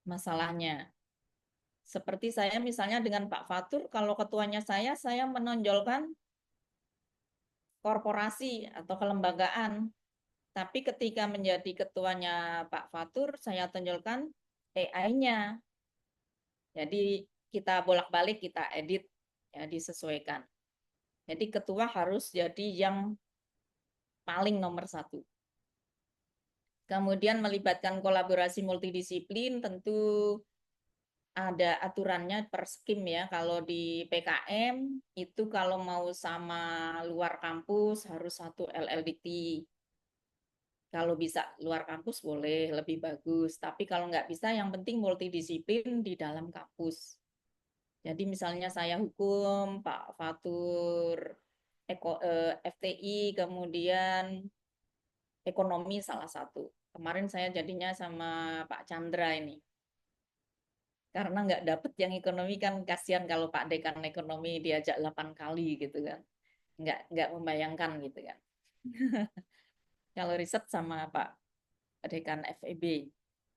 masalahnya. Seperti saya misalnya dengan Pak Fatur, kalau ketuanya saya menonjolkan korporasi atau kelembagaan. Tapi ketika menjadi ketuanya Pak Fatur, saya tonjolkan AI-nya. Jadi kita bolak-balik, kita edit, ya disesuaikan. Jadi ketua harus jadi yang paling nomor 1. Kemudian melibatkan kolaborasi multidisiplin, tentu ada aturannya per skim ya. Kalau di PKM itu kalau mau sama luar kampus harus 1 LLDT. Kalau bisa luar kampus boleh, lebih bagus. Tapi kalau nggak bisa, yang penting multidisiplin di dalam kampus. Jadi misalnya saya hukum, Pak Fatur, FTI, kemudian ekonomi salah satu. Kemarin saya jadinya sama Pak Chandra ini. Karena nggak dapet yang ekonomi kan kasihan kalau Pak Dekan ekonomi diajak 8 kali gitu kan. Nggak membayangkan gitu kan. Kalau riset sama Pak Dekan FEB.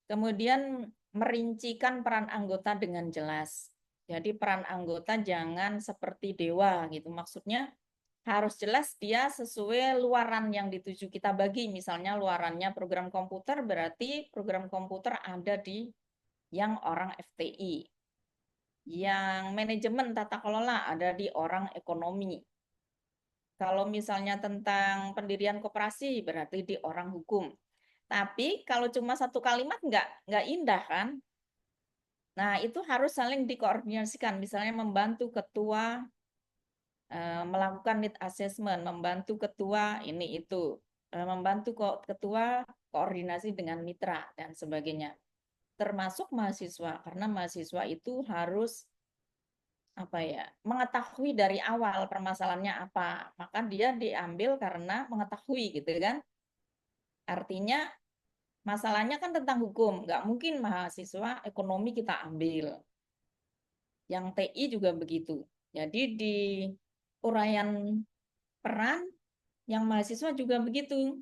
Kemudian merincikan peran anggota dengan jelas. Jadi peran anggota jangan seperti dewa gitu. Maksudnya harus jelas dia sesuai luaran yang dituju kita bagi. Misalnya luarannya program komputer, berarti program komputer ada di yang orang FTI. Yang manajemen tata kelola ada di orang ekonomi. Kalau misalnya tentang pendirian koperasi berarti di orang hukum. Tapi kalau cuma satu kalimat nggak indah kan? Nah itu harus saling dikoordinasikan. Misalnya membantu ketua melakukan need assessment, membantu ketua ini itu, membantu ketua koordinasi dengan mitra dan sebagainya. Termasuk mahasiswa karena mahasiswa itu harus mengetahui dari awal permasalahannya apa, maka dia diambil karena mengetahui gitu kan. Artinya masalahnya kan tentang hukum, nggak mungkin mahasiswa ekonomi kita ambil. Yang TI juga begitu. Jadi di uraian peran yang mahasiswa juga begitu,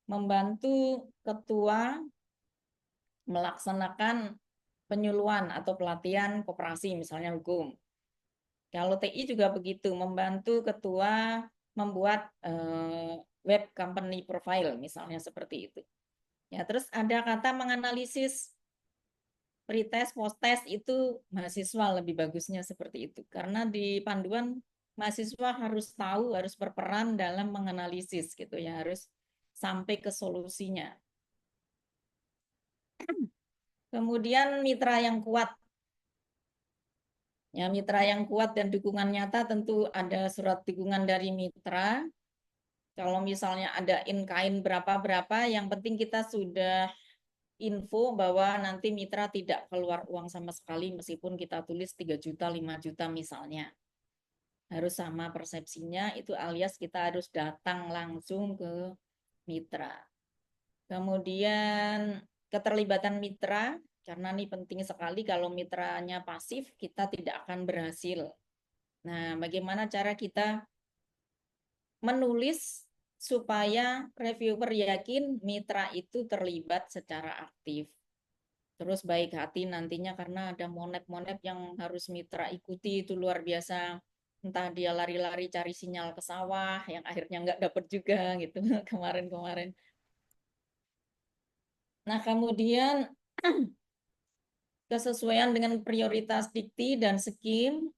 membantu ketua melaksanakan penyuluhan atau pelatihan koperasi misalnya hukum. Kalau TI juga begitu, membantu ketua membuat web company profile, misalnya seperti itu. Ya, terus ada kata menganalisis pretest, post-test itu mahasiswa lebih bagusnya seperti itu. Karena di panduan mahasiswa harus tahu, harus berperan dalam menganalisis gitu ya, harus sampai ke solusinya. Kemudian mitra yang kuat. Ya, mitra yang kuat dan dukungan nyata tentu ada surat dukungan dari mitra. Kalau misalnya ada in-kind berapa-berapa, yang penting kita sudah info bahwa nanti mitra tidak keluar uang sama sekali meskipun kita tulis 3 juta, 5 juta misalnya. Harus sama persepsinya, itu alias kita harus datang langsung ke mitra. Kemudian keterlibatan mitra, karena ini penting sekali, kalau mitranya pasif kita tidak akan berhasil. Nah, bagaimana cara kita menulis supaya reviewer yakin mitra itu terlibat secara aktif. Terus baik hati nantinya karena ada monep-monep yang harus mitra ikuti, itu luar biasa. Entah dia lari-lari cari sinyal ke sawah yang akhirnya nggak dapet juga gitu kemarin-kemarin. Nah, kemudian kesesuaian dengan prioritas dikti dan skim,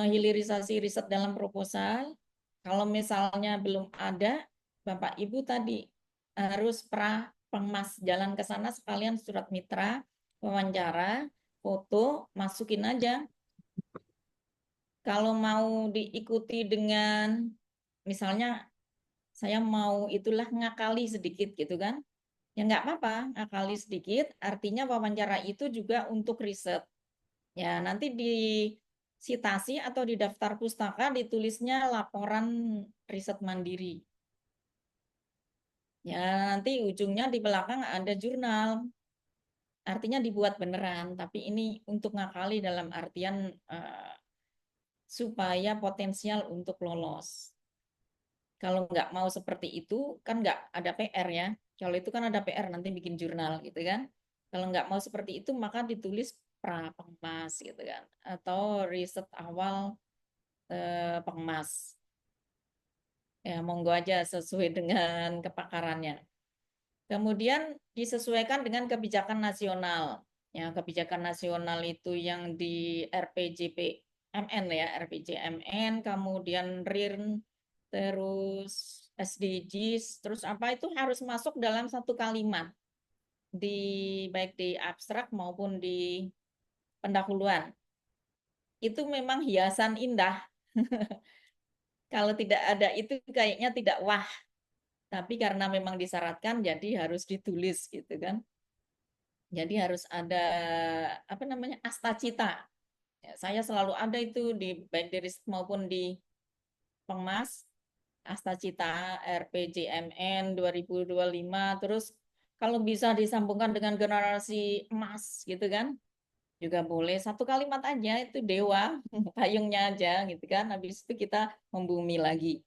hilirisasi riset dalam proposal. Kalau misalnya belum ada, Bapak Ibu tadi harus penmas jalan ke sana sekalian surat mitra, wawancara, foto, masukin aja. Kalau mau diikuti dengan, misalnya saya mau itulah ngakali sedikit gitu kan, ya nggak apa-apa, ngakali sedikit, artinya wawancara itu juga untuk riset. Ya, nanti di sitasi atau di daftar pustaka ditulisnya laporan riset mandiri. Ya, nanti ujungnya di belakang ada jurnal. Artinya dibuat beneran, tapi ini untuk ngakali dalam artian supaya potensial untuk lolos. Kalau nggak mau seperti itu, kan nggak ada PR ya. Kalau itu kan ada PR, nanti bikin jurnal gitu kan. Kalau nggak mau seperti itu, maka ditulis pra-pengmas gitu kan. Atau riset awal pengmas. Ya, monggo aja sesuai dengan kepakarannya. Kemudian disesuaikan dengan kebijakan nasional. Ya, kebijakan nasional itu yang di RPJMN ya, RPJMN, kemudian RIRN, terus SDGs, terus apa itu harus masuk dalam satu kalimat di baik di abstrak maupun di pendahuluan. Itu memang hiasan indah. Kalau tidak ada itu kayaknya tidak wah. Tapi karena memang disyaratkan jadi harus ditulis gitu kan. Jadi harus ada apa namanya astacita. Ya, saya selalu ada itu di baik di riset maupun di Pengmas, astacita RPJMN 2025. Terus kalau bisa disambungkan dengan generasi emas gitu kan, juga boleh. Satu kalimat aja itu dewa, payungnya aja gitu kan. Habis itu kita membumi lagi.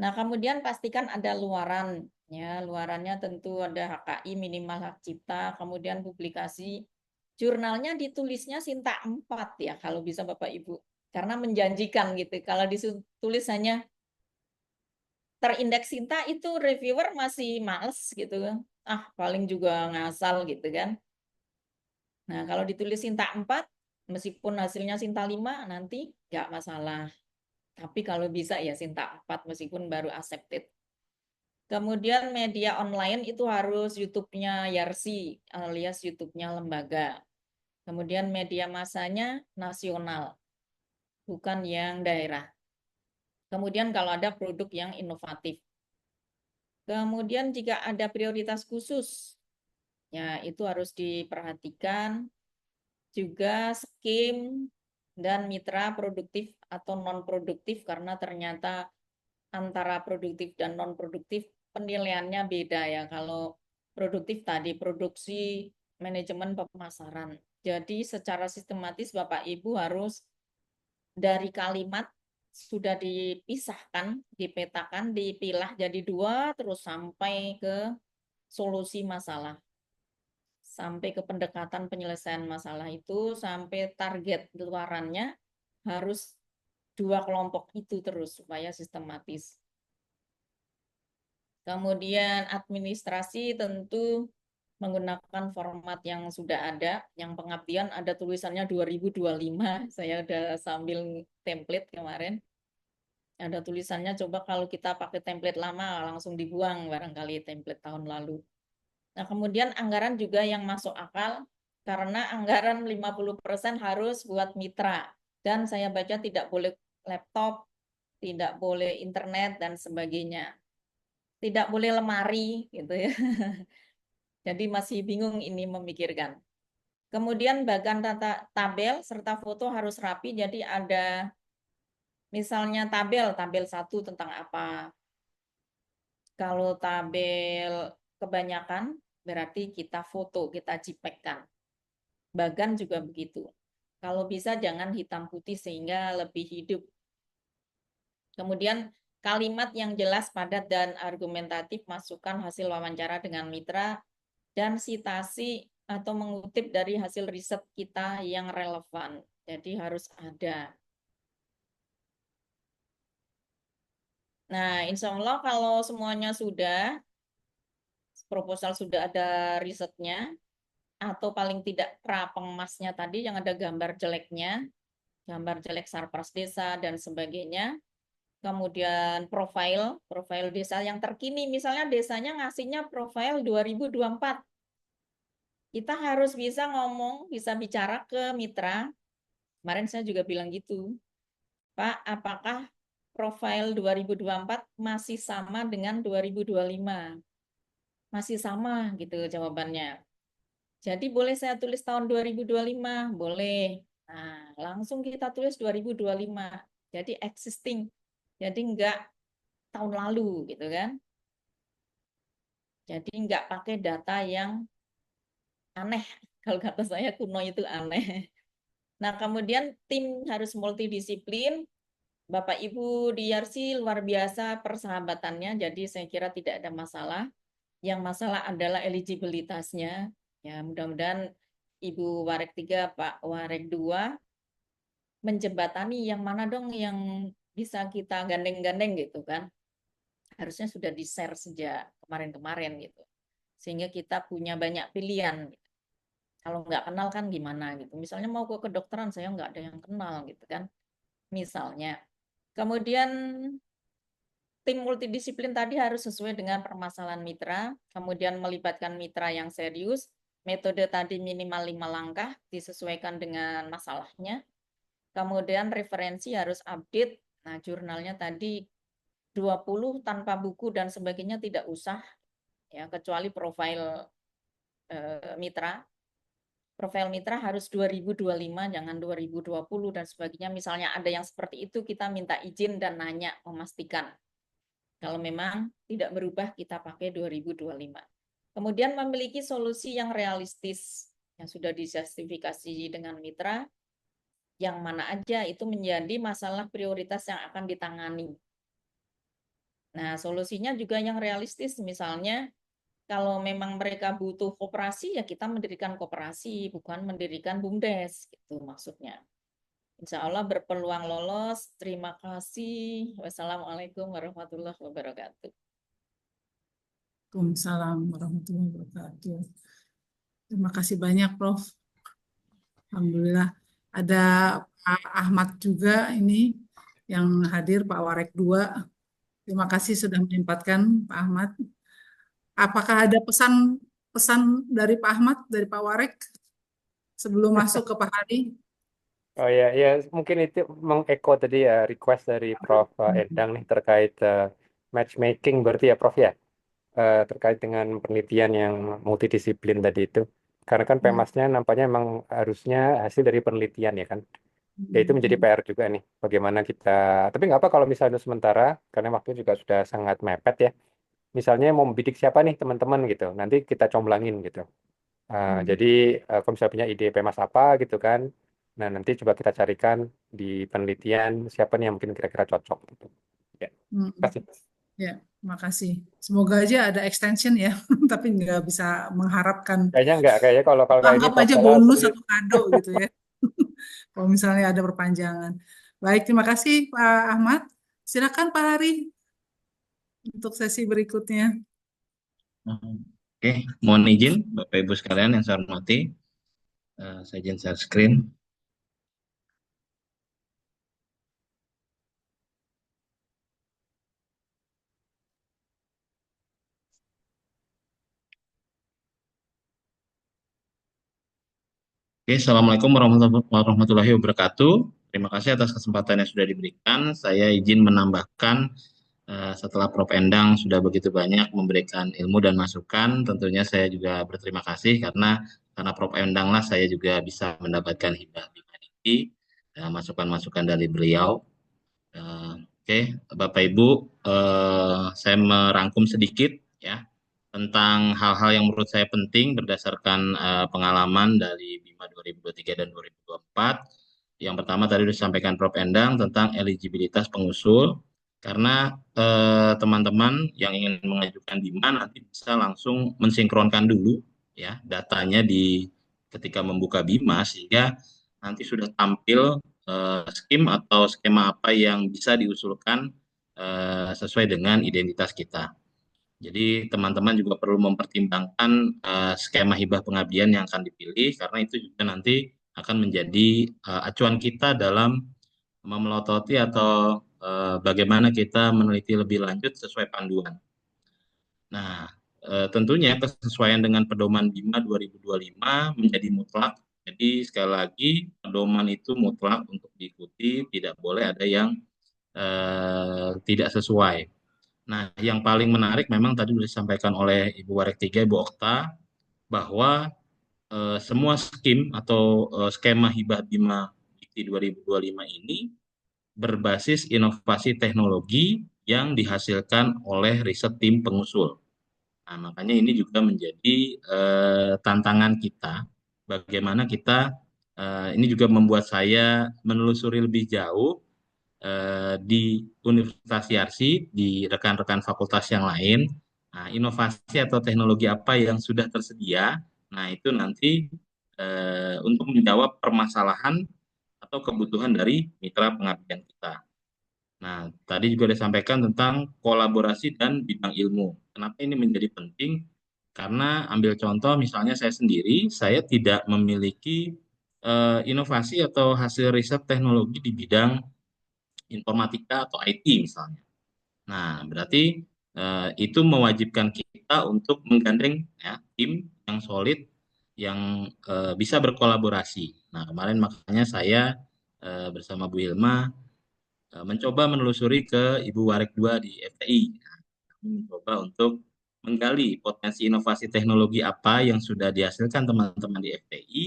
Nah, kemudian pastikan ada luaran. Ya, luarannya tentu ada HKI minimal hak cipta, kemudian publikasi. Jurnalnya ditulisnya Sinta 4 ya, kalau bisa Bapak Ibu. Karena menjanjikan gitu. Kalau ditulis hanya terindeks Sinta itu reviewer masih males gitu. Ah, paling juga ngasal gitu kan. Nah, kalau ditulis Sinta 4, meskipun hasilnya Sinta 5, nanti nggak masalah. Tapi kalau bisa ya Sinta 4 meskipun baru accepted. Kemudian media online itu harus YouTube-nya Yarsi alias YouTube-nya lembaga. Kemudian media massanya nasional, bukan yang daerah. Kemudian kalau ada produk yang inovatif. Kemudian jika ada prioritas khusus, ya itu harus diperhatikan. Juga skim dan mitra produktif atau non-produktif karena ternyata antara produktif dan non-produktif penilaiannya beda ya. Kalau produktif tadi produksi, manajemen, pemasaran. Jadi secara sistematis Bapak Ibu harus dari kalimat sudah dipisahkan, dipetakan, dipilah jadi dua, terus sampai ke solusi masalah. Sampai ke pendekatan penyelesaian masalah itu, sampai target luarannya harus dua kelompok itu terus supaya sistematis. Kemudian administrasi tentu menggunakan format yang sudah ada. Yang pengabdian ada tulisannya 2025. Saya udah sambil template kemarin. Ada tulisannya, coba kalau kita pakai template lama langsung dibuang barangkali template tahun lalu. Nah, kemudian anggaran juga yang masuk akal karena anggaran 50% harus buat mitra. Dan saya baca tidak boleh laptop, tidak boleh internet dan sebagainya. Tidak boleh lemari gitu ya. Jadi masih bingung ini memikirkan. Kemudian bagian tabel serta foto harus rapi, jadi ada misalnya tabel 1 tentang apa. Kalau tabel kebanyakan berarti kita foto, kita JPEG-kan. Bagan juga begitu. Kalau bisa jangan hitam putih sehingga lebih hidup. Kemudian kalimat yang jelas, padat, dan argumentatif, masukkan hasil wawancara dengan mitra, dan sitasi atau mengutip dari hasil riset kita yang relevan. Jadi harus ada. Nah, insya Allah kalau semuanya sudah, proposal sudah ada risetnya, atau paling tidak prapengemasnya tadi yang ada gambar jeleknya, gambar jelek Sarpras desa dan sebagainya. Kemudian profil desa yang terkini, misalnya desanya ngasihnya profil 2024. Kita harus bisa ngomong, bisa bicara ke mitra. Kemarin saya juga bilang gitu. Pak, apakah profil 2024 masih sama dengan 2025? Masih sama gitu jawabannya. Jadi boleh saya tulis tahun 2025? Boleh. Nah, langsung kita tulis 2025. Jadi existing. Jadi enggak tahun lalu gitu kan. Jadi enggak pakai data yang aneh. Kalau kata saya kuno itu aneh. Nah, kemudian tim harus multidisiplin. Bapak Ibu di YARSI luar biasa persahabatannya, jadi saya kira tidak ada masalah. Yang masalah adalah eligibilitasnya. Ya, mudah-mudahan Ibu Warek 3, Pak Warek 2 menjembatani yang mana dong yang bisa kita gandeng-gandeng gitu kan. Harusnya sudah di-share sejak kemarin-kemarin gitu. Sehingga kita punya banyak pilihan. Kalau nggak kenal kan gimana gitu. Misalnya mau ke kedokteran, saya nggak ada yang kenal gitu kan. Misalnya. Kemudian tim multidisiplin tadi harus sesuai dengan permasalahan mitra, kemudian melibatkan mitra yang serius, metode tadi minimal 5 langkah, disesuaikan dengan masalahnya, kemudian referensi harus update, nah jurnalnya tadi 20 tanpa buku dan sebagainya tidak usah, ya kecuali profil mitra. Profil mitra harus 2025, jangan 2020 dan sebagainya. Misalnya ada yang seperti itu, kita minta izin dan nanya, memastikan. Kalau memang tidak berubah, kita pakai 2025. Kemudian memiliki solusi yang realistis, yang sudah dijustifikasi dengan mitra, yang mana aja itu menjadi masalah prioritas yang akan ditangani. Nah, solusinya juga yang realistis, misalnya kalau memang mereka butuh koperasi, ya kita mendirikan koperasi, bukan mendirikan BUMDes, gitu maksudnya. Insya Allah berpeluang lolos. Terima kasih. Wassalamualaikum warahmatullahi wabarakatuh. Waalaikumsalam warahmatullahi wabarakatuh. Terima kasih banyak, Prof. Alhamdulillah. Ada Pak Ahmad juga ini yang hadir, Pak Warek 2. Terima kasih sudah menyempatkan, Pak Ahmad. Apakah ada pesan dari Pak Ahmad, dari Pak Warek sebelum masuk ke Pak Hari? Oh ya, ya mungkin itu mengeko tadi ya request dari Prof. Endang nih terkait matchmaking berarti ya Prof ya, terkait dengan penelitian yang multidisiplin tadi itu. Karena kan PEMAS-nya nampaknya memang harusnya hasil dari penelitian ya kan. Ya itu menjadi PR juga nih, bagaimana kita, tapi nggak apa kalau misalnya sementara, karena waktu juga sudah sangat mepet ya. Misalnya mau membidik siapa nih teman-teman gitu, nanti kita comblangin gitu. Jadi kalau misalnya punya ide PEMAS apa gitu kan, nah nanti coba kita carikan di penelitian siapa nih yang mungkin kira-kira cocok gitu. Ya, terima kasih. Ya, makasih. Semoga aja ada extension ya, tapi nggak bisa mengharapkan. Kayaknya nggak, kayaknya kalau kayak ini Anggap aja Prof. bonus atau kado gitu ya. Kalau misalnya ada perpanjangan. Baik, terima kasih Pak Ahmad. Silakan Pak Hari untuk sesi berikutnya. Oke, mohon izin Bapak Ibu sekalian yang saya hormati, saya izin share screen. Oke, Assalamualaikum warahmatullahi wabarakatuh. Terima kasih atas kesempatan yang sudah diberikan. Saya izin menambahkan setelah Prof. Endang sudah begitu banyak memberikan ilmu dan masukan, tentunya saya juga berterima kasih karena Prof. Endang lah saya juga bisa mendapatkan hibah ini, masukan-masukan dari beliau. Oke, Bapak Ibu, saya merangkum sedikit ya tentang hal-hal yang menurut saya penting berdasarkan pengalaman dari BIMA 2023 dan 2024. Yang pertama tadi disampaikan Prof. Endang tentang eligibilitas pengusul, karena teman-teman yang ingin mengajukan BIMA nanti bisa langsung mensinkronkan dulu ya datanya ketika membuka BIMA sehingga nanti sudah tampil skim atau skema apa yang bisa diusulkan sesuai dengan identitas kita. Jadi teman-teman juga perlu mempertimbangkan skema hibah pengabdian yang akan dipilih karena itu juga nanti akan menjadi acuan kita dalam memelototi atau bagaimana kita meneliti lebih lanjut sesuai panduan. Nah, tentunya kesesuaian dengan pedoman BIMA 2025 menjadi mutlak. Jadi sekali lagi pedoman itu mutlak untuk diikuti, tidak boleh ada yang tidak sesuai. Nah, yang paling menarik memang tadi sudah disampaikan oleh Ibu Warek 3, Ibu Okta, bahwa semua skim atau skema hibah BIMA Dikti 2025 ini berbasis inovasi teknologi yang dihasilkan oleh riset tim pengusul. Nah, makanya ini juga menjadi tantangan kita, bagaimana kita, ini juga membuat saya menelusuri lebih jauh di Universitas Yarsi, di rekan-rekan fakultas yang lain, nah, inovasi atau teknologi apa yang sudah tersedia, nah itu nanti untuk menjawab permasalahan atau kebutuhan dari mitra pengabdian kita. Nah, tadi juga disampaikan tentang kolaborasi dan bidang ilmu. Kenapa ini menjadi penting? Karena ambil contoh misalnya saya sendiri, saya tidak memiliki inovasi atau hasil riset teknologi di bidang informatika atau IT misalnya. Nah, berarti itu mewajibkan kita untuk menggandeng ya, tim yang solid, yang bisa berkolaborasi. Nah, kemarin makanya saya bersama Bu Hilma mencoba menelusuri ke Ibu Warek 2 di FTI. Nah, kami mencoba untuk menggali potensi inovasi teknologi apa yang sudah dihasilkan teman-teman di FTI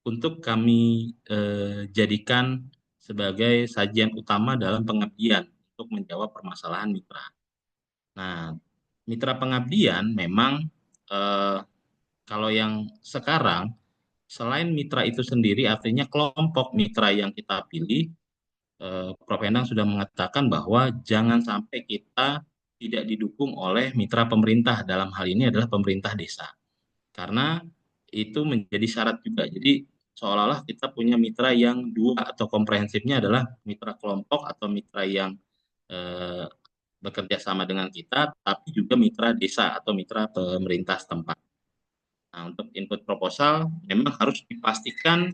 untuk kami jadikan sebagai sajian utama dalam pengabdian untuk menjawab permasalahan mitra. Nah, mitra pengabdian memang kalau yang sekarang selain mitra itu sendiri artinya kelompok mitra yang kita pilih, Prof. Endang sudah mengatakan bahwa jangan sampai kita tidak didukung oleh mitra pemerintah, dalam hal ini adalah pemerintah desa. Karena itu menjadi syarat juga. Jadi seolah-olah kita punya mitra yang dua atau komprehensifnya adalah mitra kelompok atau mitra yang bekerja sama dengan kita, tapi juga mitra desa atau mitra pemerintah setempat. Nah, untuk input proposal memang harus dipastikan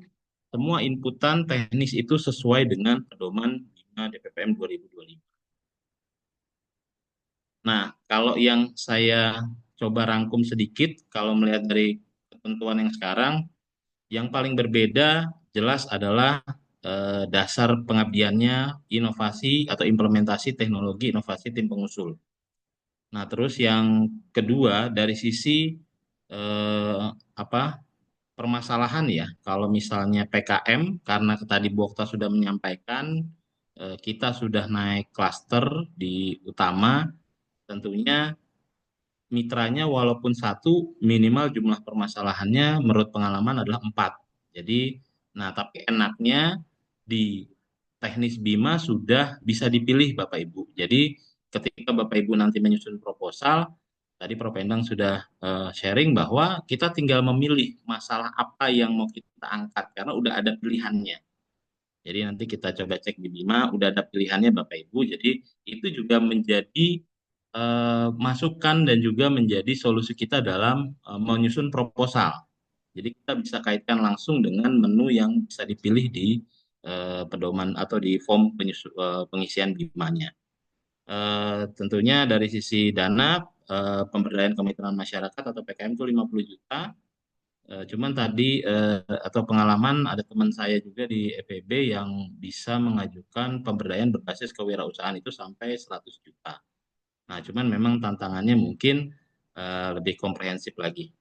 semua inputan teknis itu sesuai dengan pedoman BIMA DPPM 2025. Nah, kalau yang saya coba rangkum sedikit, kalau melihat dari ketentuan yang sekarang, yang paling berbeda jelas adalah dasar pengabdiannya, inovasi atau implementasi teknologi inovasi tim pengusul. Nah, terus yang kedua dari sisi permasalahan ya, kalau misalnya PKM, karena tadi Bu Okta sudah menyampaikan, kita sudah naik klaster di utama, tentunya mitranya walaupun satu, minimal jumlah permasalahannya menurut pengalaman adalah 4. Jadi, nah tapi enaknya di teknis BIMA sudah bisa dipilih Bapak Ibu. Jadi ketika Bapak Ibu nanti menyusun proposal, tadi Prof. Endang sudah sharing bahwa kita tinggal memilih masalah apa yang mau kita angkat karena udah ada pilihannya. Jadi nanti kita coba cek di BIMA, udah ada pilihannya Bapak Ibu. Jadi itu juga menjadi masukan dan juga menjadi solusi kita dalam menyusun proposal. Jadi kita bisa kaitkan langsung dengan menu yang bisa dipilih di pedoman atau di form pengisian BIMA-nya. Tentunya dari sisi dana, pemberdayaan kemitraan masyarakat atau PKM itu 50 juta. Cuman tadi atau pengalaman ada teman saya juga di EPB yang bisa mengajukan pemberdayaan berbasis kewirausahaan itu sampai 100 juta. Nah, cuman memang tantangannya mungkin lebih komprehensif lagi.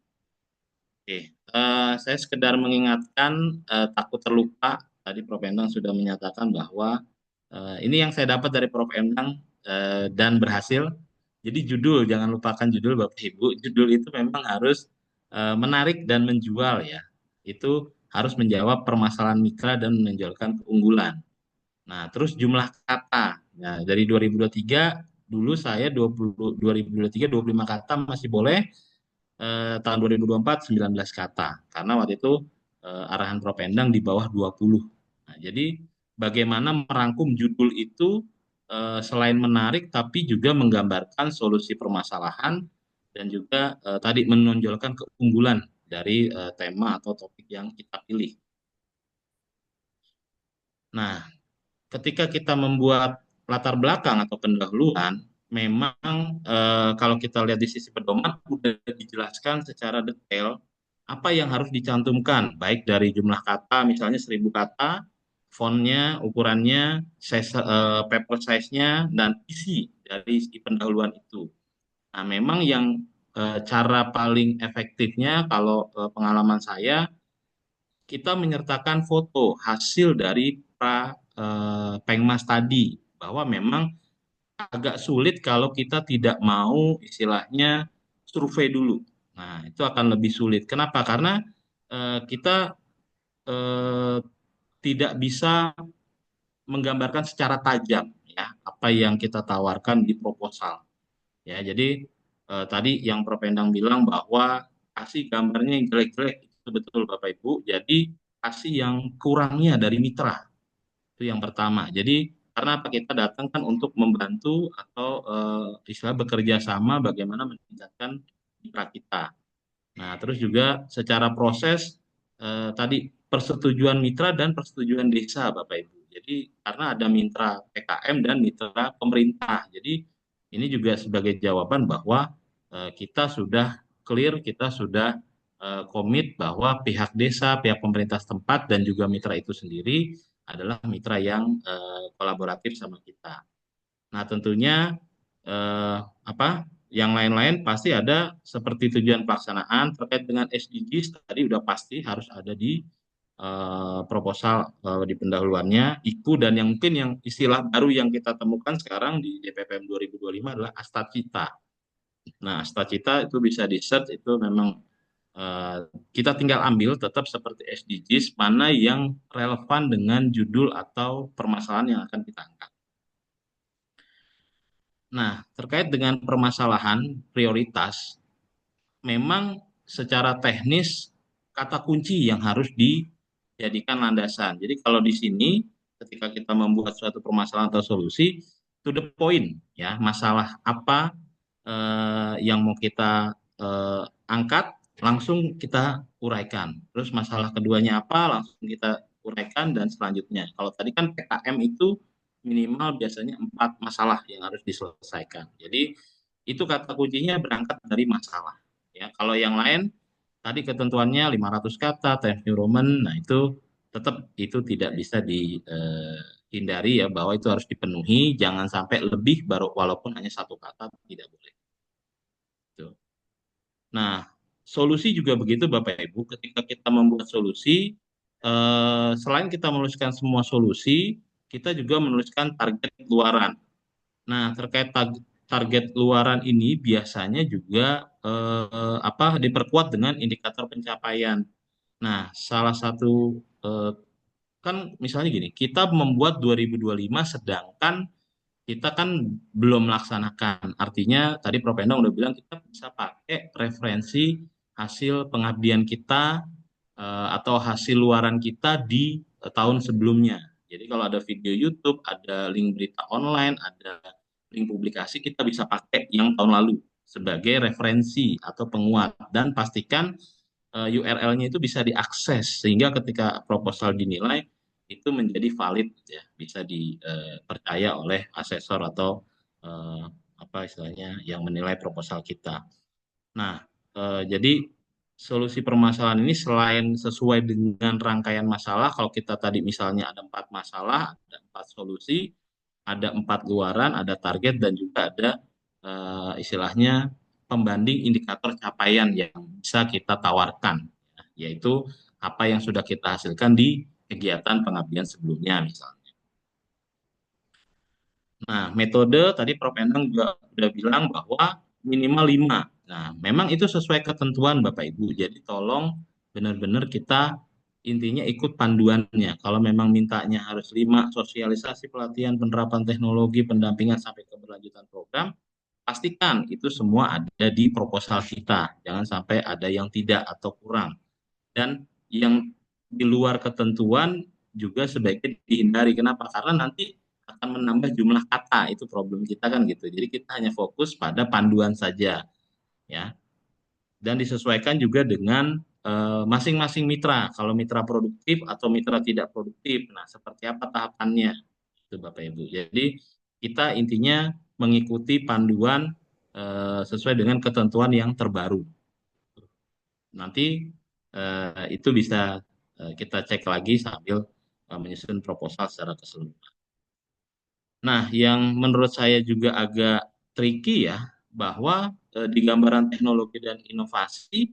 Oke, saya sekedar mengingatkan takut terlupa. Tadi Prof. Endang sudah menyatakan bahwa ini yang saya dapat dari Prof. Endang dan berhasil. Jadi judul, jangan lupakan judul Bapak Ibu. Judul itu memang harus menarik dan menjual ya. Itu harus menjawab permasalahan mitra dan menonjolkan keunggulan. Nah, terus jumlah kata. Nah, dari 2023 dulu saya 2023 25 kata masih boleh, tahun 2024 19 kata. Karena waktu itu arahan Prof. Endang di bawah 20. Nah, jadi bagaimana merangkum judul itu selain menarik tapi juga menggambarkan solusi permasalahan dan juga tadi menonjolkan keunggulan dari tema atau topik yang kita pilih. Nah, ketika kita membuat latar belakang atau pendahuluan, memang kalau kita lihat di sisi pedoman sudah dijelaskan secara detail apa yang harus dicantumkan, baik dari jumlah kata, misalnya 1000 kata, fontnya, ukurannya, paper size-nya, dan isi dari si pendahuluan itu. Nah, memang yang cara paling efektifnya kalau pengalaman saya, kita menyertakan foto hasil dari Pengmas tadi, bahwa memang agak sulit kalau kita tidak mau istilahnya survei dulu. Nah, itu akan lebih sulit. Kenapa? Karena kita tidak bisa menggambarkan secara tajam ya apa yang kita tawarkan di proposal. Ya, jadi tadi yang Prof. Endang bilang bahwa kasih gambarnya yang jelek-jelek, itu betul Bapak Ibu. Jadi kasih yang kurangnya dari mitra. Itu yang pertama. Jadi karena apa, kita datang kan untuk membantu atau istilah bekerja sama bagaimana meningkatkan mitra kita. Nah, terus juga secara proses tadi persetujuan mitra dan persetujuan desa Bapak Ibu. Jadi karena ada mitra PKM dan mitra pemerintah. Jadi ini juga sebagai jawaban bahwa kita sudah clear, kita sudah komit bahwa pihak desa, pihak pemerintah setempat dan juga mitra itu sendiri adalah mitra yang kolaboratif sama kita. Nah, tentunya yang lain-lain pasti ada seperti tujuan pelaksanaan terkait dengan SDGs tadi udah pasti harus ada di proposal di pendahuluannya, IKU, dan yang mungkin yang istilah baru yang kita temukan sekarang di DPPM 2025 adalah Astacita. Nah, Astacita itu bisa di-search, itu memang kita tinggal ambil tetap seperti SDGs, mana yang relevan dengan judul atau permasalahan yang akan kita angkat. Nah, terkait dengan permasalahan prioritas, memang secara teknis kata kunci yang harus dijadikan landasan. Jadi kalau di sini ketika kita membuat suatu permasalahan atau solusi, to the point ya, masalah apa yang mau kita angkat, langsung kita uraikan. Terus masalah keduanya apa, langsung kita uraikan, dan selanjutnya. Kalau tadi kan PKM itu minimal biasanya 4 masalah yang harus diselesaikan. Jadi itu kata kuncinya berangkat dari masalah. Ya, kalau yang lain tadi ketentuannya 500 kata, Times New Roman, nah itu tetap itu tidak bisa dihindari ya, bahwa itu harus dipenuhi, jangan sampai lebih baru walaupun hanya 1 kata tidak boleh. Nah, solusi juga begitu Bapak Ibu, ketika kita membuat solusi, selain kita menuliskan semua solusi, kita juga menuliskan target luaran. Nah, terkait target luaran ini biasanya juga diperkuat dengan indikator pencapaian. Nah, salah satu kan misalnya gini, kita membuat 2025 sedangkan kita kan belum melaksanakan. Artinya tadi Prof. Endang udah bilang kita bisa pakai referensi hasil pengabdian kita atau hasil luaran kita di tahun sebelumnya. Jadi kalau ada video YouTube, ada link berita online, ada link publikasi kita bisa pakai yang tahun lalu sebagai referensi atau penguat, dan pastikan URL-nya itu bisa diakses sehingga ketika proposal dinilai itu menjadi valid ya, bisa dipercaya oleh asesor atau apa istilahnya yang menilai proposal kita. Nah, jadi solusi permasalahan ini selain sesuai dengan rangkaian masalah, kalau kita tadi misalnya ada 4 masalah, ada 4 solusi, ada 4 luaran, ada target, dan juga ada istilahnya pembanding indikator capaian yang bisa kita tawarkan, yaitu apa yang sudah kita hasilkan di kegiatan pengabdian sebelumnya misalnya. Nah, metode tadi Prof. Endang juga sudah bilang bahwa minimal 5. Nah, memang itu sesuai ketentuan Bapak Ibu. Jadi tolong benar-benar kita intinya ikut panduannya. Kalau memang mintanya harus 5, sosialisasi, pelatihan, penerapan teknologi, pendampingan sampai keberlanjutan program, pastikan itu semua ada di proposal kita. Jangan sampai ada yang tidak atau kurang. Dan yang di luar ketentuan juga sebaiknya dihindari. Kenapa? Karena nanti akan menambah jumlah kata, itu problem kita kan gitu. Jadi kita hanya fokus pada panduan saja, ya. Dan disesuaikan juga dengan masing-masing mitra. Kalau mitra produktif atau mitra tidak produktif, nah seperti apa tahapannya, itu Bapak Ibu. Jadi kita intinya mengikuti panduan sesuai dengan ketentuan yang terbaru. Nanti itu bisa kita cek lagi sambil menyusun proposal secara keseluruhan. Nah, yang menurut saya juga agak tricky ya, bahwa di gambaran teknologi dan inovasi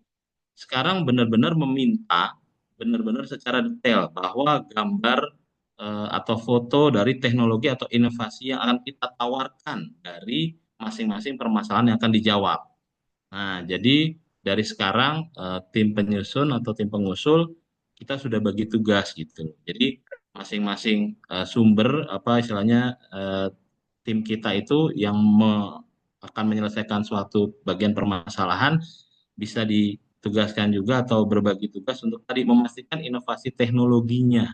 sekarang benar-benar meminta benar-benar secara detail bahwa gambar atau foto dari teknologi atau inovasi yang akan kita tawarkan dari masing-masing permasalahan yang akan dijawab. Nah, jadi dari sekarang tim penyusun atau tim pengusul kita sudah bagi tugas gitu. Jadi masing-masing sumber apa istilahnya tim kita itu yang akan menyelesaikan suatu bagian permasalahan bisa ditugaskan juga atau berbagi tugas untuk tadi memastikan inovasi teknologinya.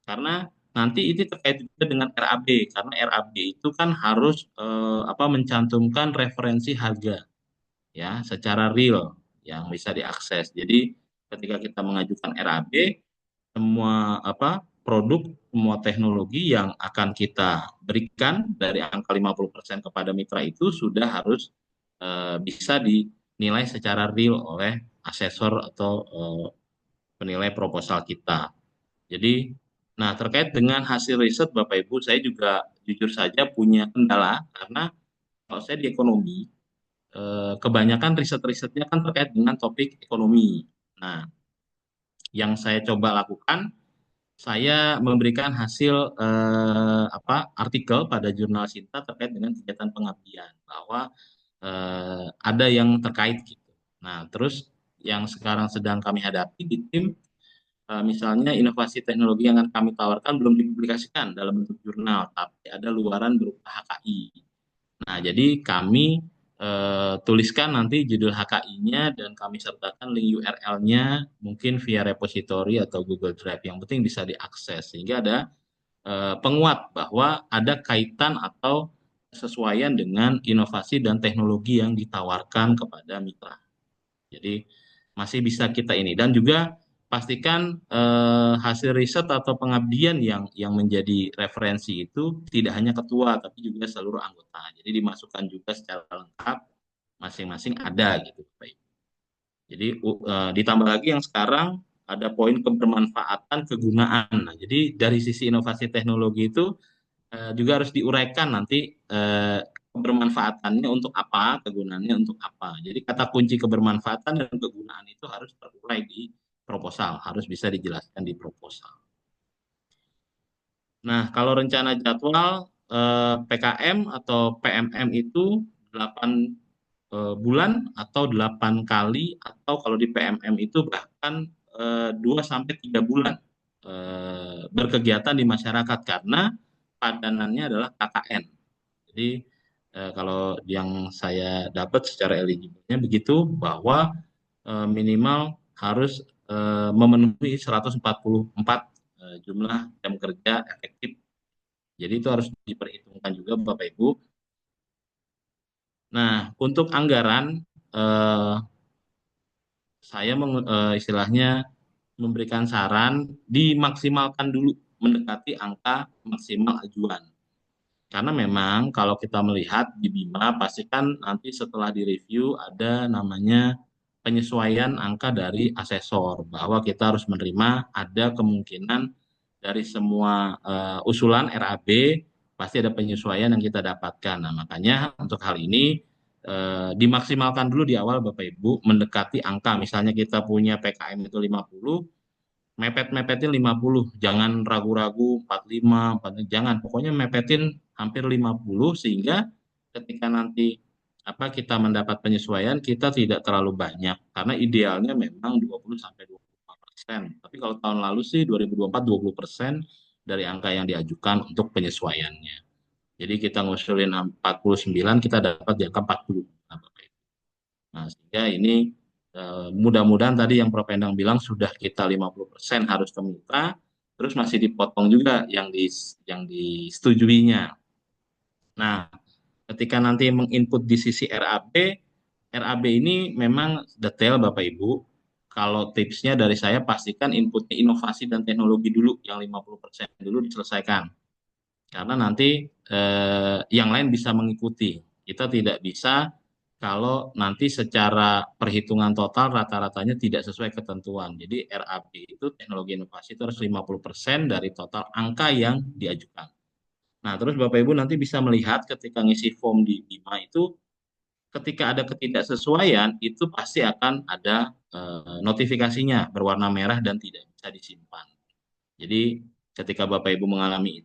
Karena nanti itu terkait juga dengan RAB, karena RAB itu kan harus mencantumkan referensi harga ya secara real yang bisa diakses. Jadi ketika kita mengajukan RAB, semua produk, semua teknologi yang akan kita berikan dari angka 50% kepada mitra itu sudah harus bisa dinilai secara real oleh asesor atau penilai proposal kita. Jadi, nah terkait dengan hasil riset Bapak Ibu, saya juga jujur saja punya kendala karena kalau saya di ekonomi, kebanyakan riset-risetnya kan terkait dengan topik ekonomi. Nah, yang saya coba lakukan, saya memberikan hasil artikel pada jurnal Sinta terkait dengan kegiatan pengabdian bahwa ada yang terkait gitu. Nah, terus yang sekarang sedang kami hadapi di tim, misalnya inovasi teknologi yang akan kami tawarkan belum dipublikasikan dalam bentuk jurnal, tapi ada luaran berupa HKI. Nah, jadi kami tuliskan nanti judul HKI-nya dan kami sertakan link URL-nya mungkin via repository atau Google Drive. Yang penting bisa diakses sehingga ada penguat bahwa ada kaitan atau kesesuaian dengan inovasi dan teknologi yang ditawarkan kepada mitra. Jadi masih bisa kita ini, dan juga pastikan hasil riset atau pengabdian yang menjadi referensi itu tidak hanya ketua tapi juga seluruh anggota. Jadi dimasukkan juga secara lengkap, masing-masing ada gitu. Baik. Jadi ditambah lagi yang sekarang ada poin kebermanfaatan kegunaan. Nah, jadi dari sisi inovasi teknologi itu juga harus diuraikan nanti kebermanfaatannya untuk apa, kegunaannya untuk apa. Jadi kata kunci kebermanfaatan dan kegunaan itu harus terurai di proposal, harus bisa dijelaskan di proposal. Nah, kalau rencana jadwal PKM atau PMM itu 8 bulan atau 8 kali, atau kalau di PMM itu bahkan 2-3 bulan berkegiatan di masyarakat karena padanannya adalah KKN. Jadi kalau yang saya dapat secara eligible-nya begitu bahwa minimal harus memenuhi 144 jumlah jam kerja efektif. Jadi itu harus diperhitungkan juga Bapak Ibu. Nah, untuk anggaran, saya istilahnya memberikan saran dimaksimalkan dulu mendekati angka maksimal ajuan. Karena memang kalau kita melihat di Bima, pastikan nanti setelah direview ada namanya penyesuaian angka dari asesor, bahwa kita harus menerima ada kemungkinan dari semua usulan RAB, pasti ada penyesuaian yang kita dapatkan. Nah, makanya untuk hal ini dimaksimalkan dulu di awal Bapak Ibu, mendekati angka, misalnya kita punya PKM itu 50, mepet-mepetin 50, jangan ragu-ragu 45, 45, jangan, pokoknya mepetin hampir 50 sehingga ketika nanti kita mendapat penyesuaian kita tidak terlalu banyak, karena idealnya memang 20 sampai 25%. Tapi kalau tahun lalu sih 2024 20% dari angka yang diajukan untuk penyesuaiannya. Jadi kita ngusulin 49, kita dapat di angka 40. Nah, sehingga ini mudah-mudahan tadi yang Prof. Endang bilang sudah kita 50% harus ke mitra, terus masih dipotong juga yang disetujuinya. Nah, ketika nanti menginput di sisi RAB ini memang detail Bapak Ibu. Kalau tipsnya dari saya, pastikan inputnya inovasi dan teknologi dulu, yang 50% dulu diselesaikan. Karena nanti yang lain bisa mengikuti. Kita tidak bisa kalau nanti secara perhitungan total rata-ratanya tidak sesuai ketentuan. Jadi RAB itu teknologi inovasi itu harus 50% dari total angka yang diajukan. Nah, terus Bapak Ibu nanti bisa melihat ketika ngisi form di Bima itu, ketika ada ketidaksesuaian, itu pasti akan ada notifikasinya berwarna merah dan tidak bisa disimpan. Jadi ketika Bapak Ibu mengalami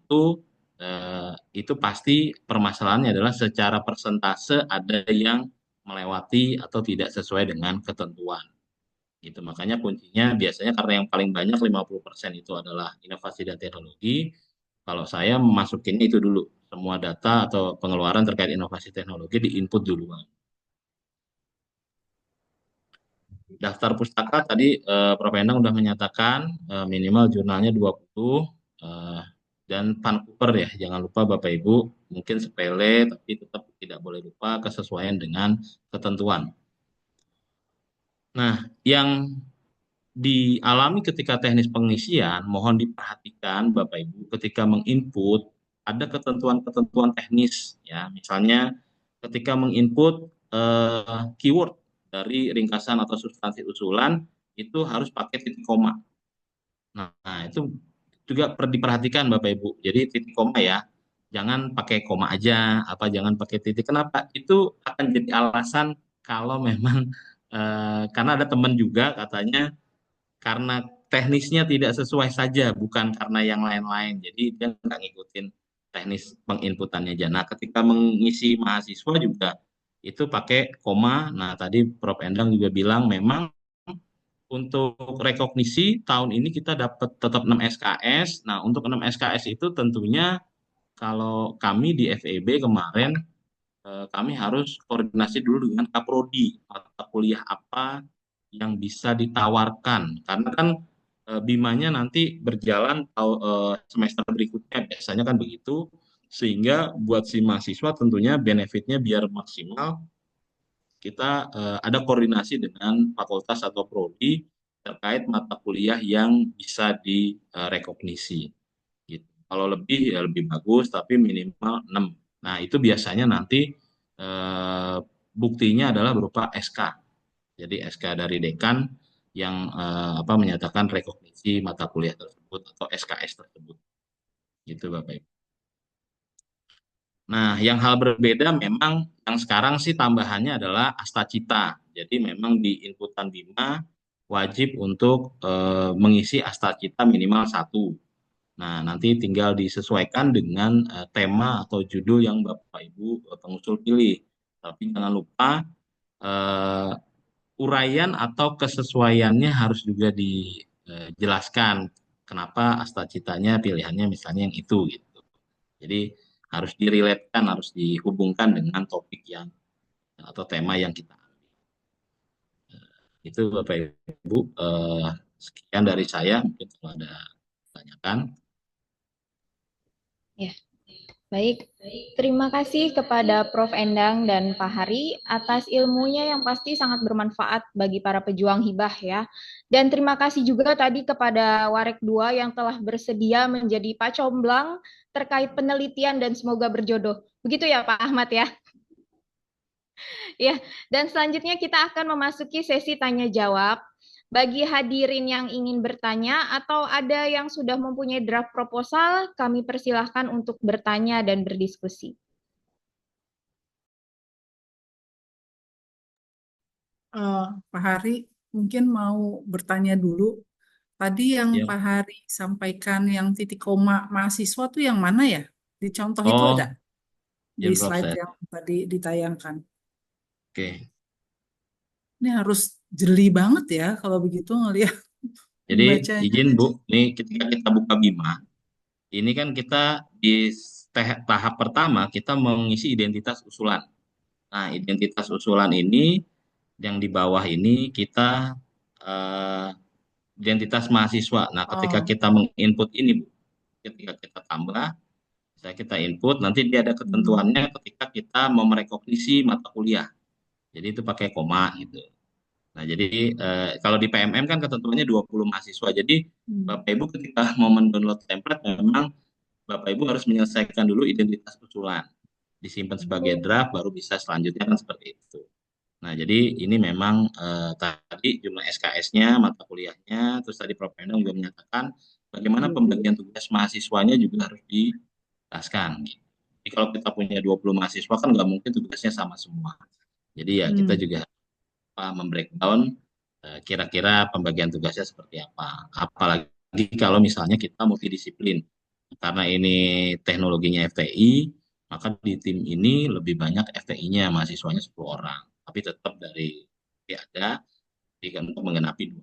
itu pasti permasalahannya adalah secara persentase ada yang melewati atau tidak sesuai dengan ketentuan. Gitu. Makanya kuncinya biasanya karena yang paling banyak 50% itu adalah inovasi dan teknologi. Kalau saya memasukinnya itu dulu, semua data atau pengeluaran terkait inovasi teknologi di-input duluan. Daftar pustaka tadi Prof. Endang sudah menyatakan minimal jurnalnya 20 dan Vancouver ya, jangan lupa Bapak Ibu, mungkin sepele tapi tetap tidak boleh lupa kesesuaian dengan ketentuan. Nah, yang dialami ketika teknis pengisian, mohon diperhatikan Bapak Ibu ketika menginput ada ketentuan-ketentuan teknis ya, misalnya ketika menginput keyword dari ringkasan atau substansi usulan itu harus pakai titik koma. Nah, itu juga perlu diperhatikan Bapak Ibu. Jadi titik koma ya, jangan pakai koma aja, jangan pakai titik. Kenapa? Itu akan jadi alasan kalau memang karena ada teman juga katanya karena teknisnya tidak sesuai saja, bukan karena yang lain-lain. Jadi dia nggak ngikutin teknis penginputannya aja. Nah, ketika mengisi mahasiswa juga itu pakai koma. Nah, tadi Prof. Endang juga bilang memang untuk rekognisi tahun ini kita dapat tetap 6 SKS. Nah, untuk 6 SKS itu tentunya kalau kami di FEB kemarin kami harus koordinasi dulu dengan Kaprodi, mata kuliah apa yang bisa ditawarkan. Karena kan Bimanya nanti berjalan semester berikutnya, biasanya kan begitu. Sehingga buat si mahasiswa tentunya benefitnya biar maksimal, kita ada koordinasi dengan fakultas atau prodi terkait mata kuliah yang bisa direkognisi. Gitu. Kalau lebih ya lebih bagus, tapi minimal 6. Nah, itu biasanya nanti buktinya adalah berupa SK. Jadi SK dari dekan yang menyatakan rekognisi mata kuliah tersebut atau SKS tersebut. Gitu Bapak Ibu. Nah, yang hal berbeda memang yang sekarang sih tambahannya adalah Astacita. Jadi memang di inputan Bima wajib untuk mengisi Astacita minimal 1. Nah, nanti tinggal disesuaikan dengan tema atau judul yang Bapak Ibu pengusul pilih. Tapi jangan lupa uraian atau kesesuaiannya harus juga dijelaskan. Kenapa Astacitanya pilihannya misalnya yang itu gitu. Jadi harus diriletkan, harus dihubungkan dengan topik yang atau tema yang kita ambil. Itu Bapak Ibu, sekian dari saya. Mungkin kalau ada pertanyaan. Ya, Baik, terima kasih kepada Prof. Endang dan Pak Hari atas ilmunya yang pasti sangat bermanfaat bagi para pejuang hibah ya. Dan terima kasih juga tadi kepada Warek 2 yang telah bersedia menjadi Pak Comblang terkait penelitian dan semoga berjodoh. Begitu ya Pak Ahmad ya? Ya, dan selanjutnya kita akan memasuki sesi tanya jawab. Bagi hadirin yang ingin bertanya atau ada yang sudah mempunyai draft proposal, kami persilahkan untuk bertanya dan berdiskusi. Pak Hari mungkin mau bertanya dulu. Tadi yang Ya. Pak Hari sampaikan yang titik koma mahasiswa tuh yang mana ya? Di contoh itu Oh, ada ya di Prof. slide yang tadi ditayangkan. Oke. Ini harus jeli banget ya kalau begitu ngelihat Jadi membacanya. izin Bu, nih ketika kita buka Bima, ini kan kita di tahap pertama kita mengisi identitas usulan. Nah, identitas usulan ini yang di bawah ini kita identitas mahasiswa. Nah, ketika Oh, kita menginput ini, Bu, ketika kita tambah, saya kita input, nanti dia ada ketentuannya ketika kita mau merekognisi mata kuliah. Jadi itu pakai koma gitu. Nah, jadi kalau di PMM kan ketentuannya 20 mahasiswa. Jadi Bapak Ibu ketika mau mendownload template memang Bapak Ibu harus menyelesaikan dulu identitas usulan. Disimpan sebagai draft baru bisa selanjutnya kan seperti itu. Nah, jadi ini memang tadi jumlah SKS-nya, mata kuliahnya, terus tadi Prof. Endang juga menyatakan bagaimana pembagian tugas mahasiswanya juga harus dijelaskan. Jadi kalau kita punya 20 mahasiswa kan nggak mungkin tugasnya sama semua. Jadi ya kita juga membreakdown kira-kira pembagian tugasnya seperti apa. Apalagi kalau misalnya kita multidisiplin. Karena ini teknologinya FTI, maka di tim ini lebih banyak FTI-nya, mahasiswanya 10 orang. Tapi tetap dari ada untuk menggenapi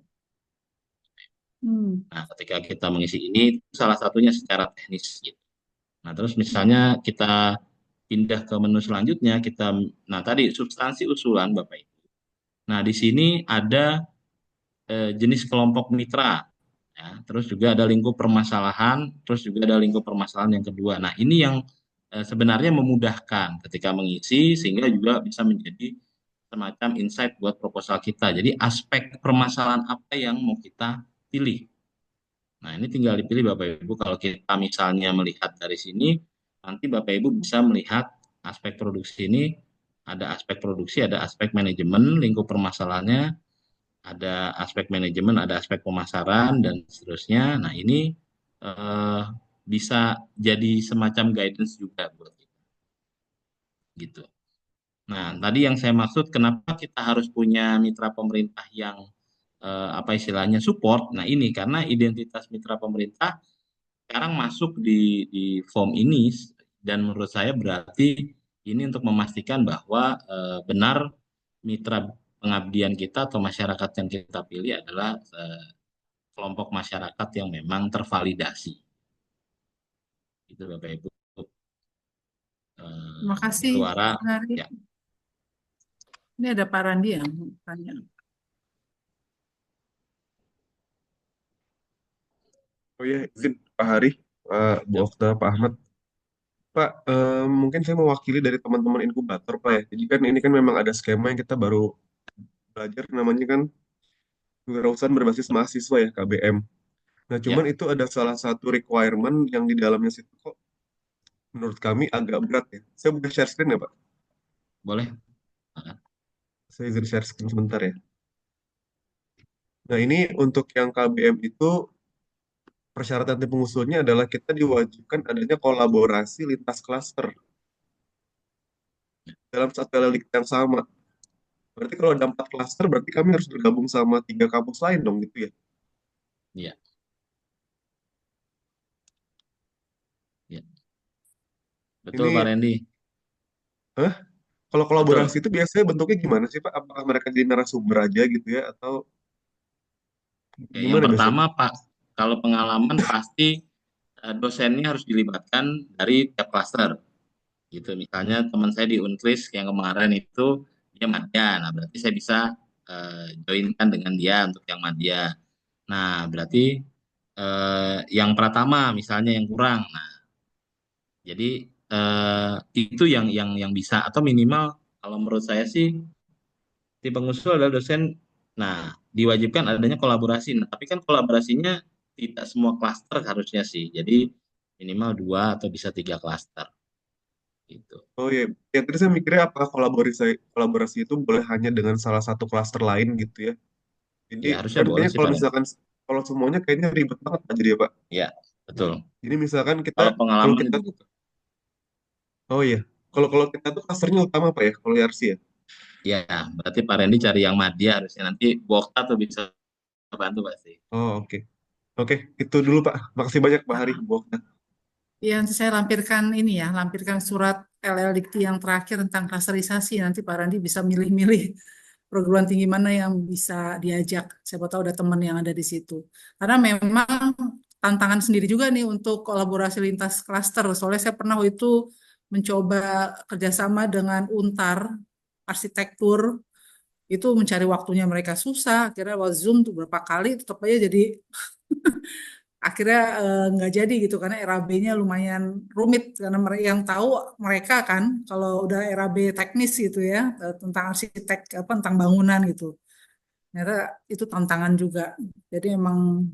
2. Nah, ketika kita mengisi ini, salah satunya secara teknis. Gitu. Nah, terus misalnya kita pindah ke menu selanjutnya, nah tadi substansi usulan Bapak Ibu. Nah, di sini ada jenis kelompok mitra, ya, terus juga ada lingkup permasalahan, terus juga ada lingkup permasalahan yang kedua. Nah, ini yang sebenarnya memudahkan ketika mengisi sehingga juga bisa menjadi semacam insight buat proposal kita. Jadi aspek permasalahan apa yang mau kita pilih. Nah, ini tinggal dipilih Bapak Ibu. Kalau kita misalnya melihat dari sini, nanti Bapak Ibu bisa melihat aspek produksi ini, ada aspek produksi, ada aspek manajemen, lingkup permasalahannya, ada aspek manajemen, ada aspek pemasaran, dan seterusnya. Nah, ini bisa jadi semacam guidance juga buat kita. Gitu. Nah, tadi yang saya maksud, kenapa kita harus punya mitra pemerintah yang apa istilahnya support? Nah, ini karena identitas mitra pemerintah sekarang masuk di form ini, dan menurut saya berarti ini untuk memastikan bahwa benar mitra pengabdian kita atau masyarakat yang kita pilih adalah kelompok masyarakat yang memang tervalidasi. Itu Bapak Ibu. terima kasih. Suara, ya. Ini ada Pak Randi yang tanya. Oh ya, izin Pak Hari, Bu Okta, Pak Ahmad. Pak, mungkin saya mewakili dari teman-teman inkubator, Pak ya. Jadi kan ini kan memang ada skema yang kita baru belajar, namanya kan kewirausahaan berbasis mahasiswa ya, KBM. Nah, cuman itu ada salah satu requirement yang di dalamnya situ kok menurut kami agak berat ya. Saya boleh share screen ya, Pak? Boleh. Saya izin share screen sebentar ya. Nah, ini untuk yang KBM itu persyaratan tim pengusulnya adalah kita diwajibkan adanya kolaborasi lintas klaster dalam satu LLDK yang sama. Berarti kalau ada 4 klaster, berarti kami harus bergabung sama 3 kampus lain dong, gitu ya? Iya. Ya. Betul, Ini, Pak Randy. kalau kolaborasi Betul. itu biasanya bentuknya gimana sih, Pak? Apakah mereka jadi narasumber aja gitu ya? Atau Oke, yang gimana biasanya? pertama, Pak, kalau pengalaman pasti dosennya harus dilibatkan dari tiap klaster. Gitu. Misalnya teman saya di Unkris yang kemarin itu dia madya, nah berarti saya bisa joinkan dengan dia untuk yang madya. Nah berarti yang pratama misalnya yang kurang. Nah jadi itu yang bisa, atau minimal kalau menurut saya sih tim pengusul adalah dosen. Nah, diwajibkan adanya kolaborasi. Nah, tapi kan kolaborasinya tidak semua klaster harusnya sih. Jadi minimal 2 atau bisa 3 klaster gitu. Oh iya, ya tadi saya mikirnya apakah kolaborasi itu boleh hanya dengan salah satu klaster lain gitu ya. Jadi Ya, harusnya kan boleh kayaknya sih kalau Pak Randy. misalkan kalau semuanya kayaknya ribet banget Pak jadi ya Pak. Ya, betul. Jadi misalkan Kalau kalau pengalaman kita itu gitu. oh iya, kalau kita tuh klasternya utama Pak ya, kalau YRC ya. Ya, berarti Pak Randy cari yang Madya harusnya, nanti Bokta tuh bisa bantu pasti. Oh oke. Oke, itu dulu Pak. Makasih banyak Pak Hari. Bu. Ya, nanti saya lampirkan ini ya, lampirkan surat LL Dikti yang terakhir tentang klasterisasi. Nanti Pak Randi bisa milih-milih perguruan tinggi mana yang bisa diajak. Siapa tahu ada teman yang ada di situ. Karena memang tantangan sendiri juga nih untuk kolaborasi lintas klaster. Soalnya saya pernah waktu itu mencoba kerjasama dengan Untar arsitektur, itu mencari waktunya mereka susah. Akhirnya lewat Zoom tuh berapa kali tetap aja jadi akhirnya nggak jadi gitu karena RAB-nya lumayan rumit karena mereka yang tahu mereka kan kalau udah RAB teknis gitu ya tentang arsitek apa tentang bangunan gitu. Ternyata itu tantangan juga. Jadi emang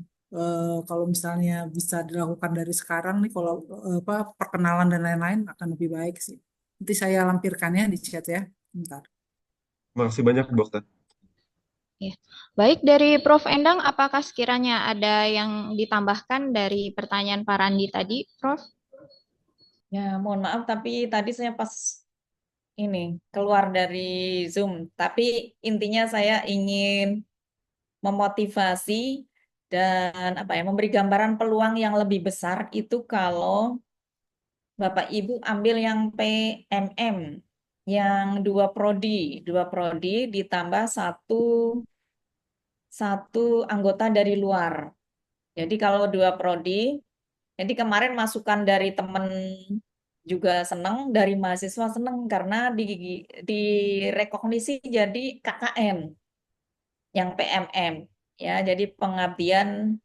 kalau misalnya bisa dilakukan dari sekarang nih kalau apa perkenalan dan lain-lain akan lebih baik sih. Nanti saya lampirkannya di chat ya. Bentar. Makasih banyak Bu. Ya. Baik, dari Prof. Endang, apakah sekiranya ada yang ditambahkan dari pertanyaan Pak Randi tadi, Prof? Ya, mohon maaf tapi tadi saya pas ini keluar dari Zoom. Tapi intinya saya ingin memotivasi dan apa ya, memberi gambaran peluang yang lebih besar itu kalau Bapak Ibu ambil yang PMM, yang dua prodi ditambah satu anggota dari luar. Jadi kalau dua prodi, jadi kemarin masukan dari teman juga seneng, dari mahasiswa seneng karena direkognisi jadi KKN yang PMM, ya. Jadi pengabdian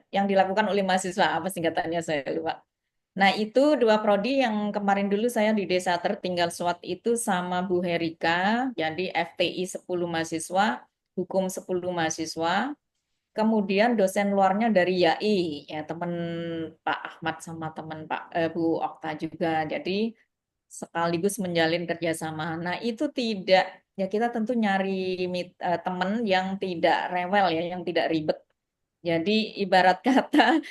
yang dilakukan oleh mahasiswa, apa singkatannya saya lupa. Nah, itu dua prodi yang kemarin dulu saya di Desa Tertinggal SWAT itu sama Bu Herika, jadi FTI 10 mahasiswa, hukum 10 mahasiswa, kemudian dosen luarnya dari YAI, ya teman Pak Ahmad sama teman Bu Okta juga, jadi sekaligus menjalin kerjasama. Nah, itu tidak, ya kita tentu nyari teman yang tidak rewel ya, yang tidak ribet. Jadi ibarat kata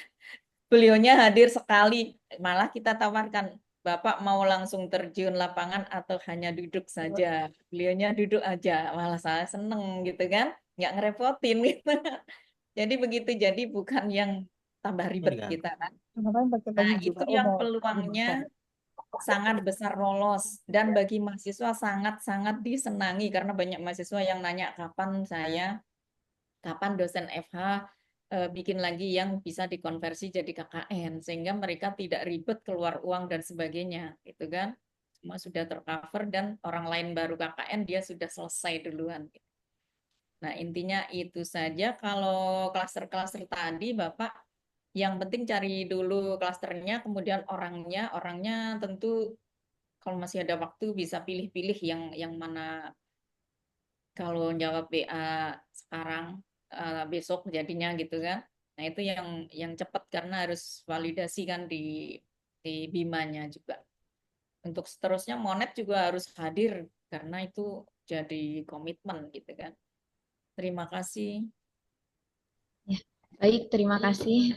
beliaunya hadir sekali, malah kita tawarkan, Bapak mau langsung terjun lapangan atau hanya duduk saja? Beliaunya duduk aja, malah saya seneng gitu kan, nggak ngerepotin gitu. Jadi begitu, jadi bukan yang tambah ribet kita kan. Nah, itu yang peluangnya sangat besar lolos dan bagi mahasiswa sangat-sangat disenangi karena banyak mahasiswa yang nanya kapan dosen FH bikin lagi yang bisa dikonversi jadi KKN sehingga mereka tidak ribet keluar uang dan sebagainya gitu kan, semua sudah tercover dan orang lain baru KKN dia sudah selesai duluan. Nah, intinya itu saja. Kalau klaster-klaster tadi Bapak yang penting cari dulu klasternya, kemudian orangnya tentu kalau masih ada waktu bisa pilih-pilih yang mana. Kalau jawab BA sekarang besok jadinya gitu kan. Nah, itu yang cepat karena harus validasi kan di Bimanya juga. Untuk seterusnya Monet juga harus hadir karena itu jadi komitmen gitu kan. Terima kasih. Ya. Baik, terima kasih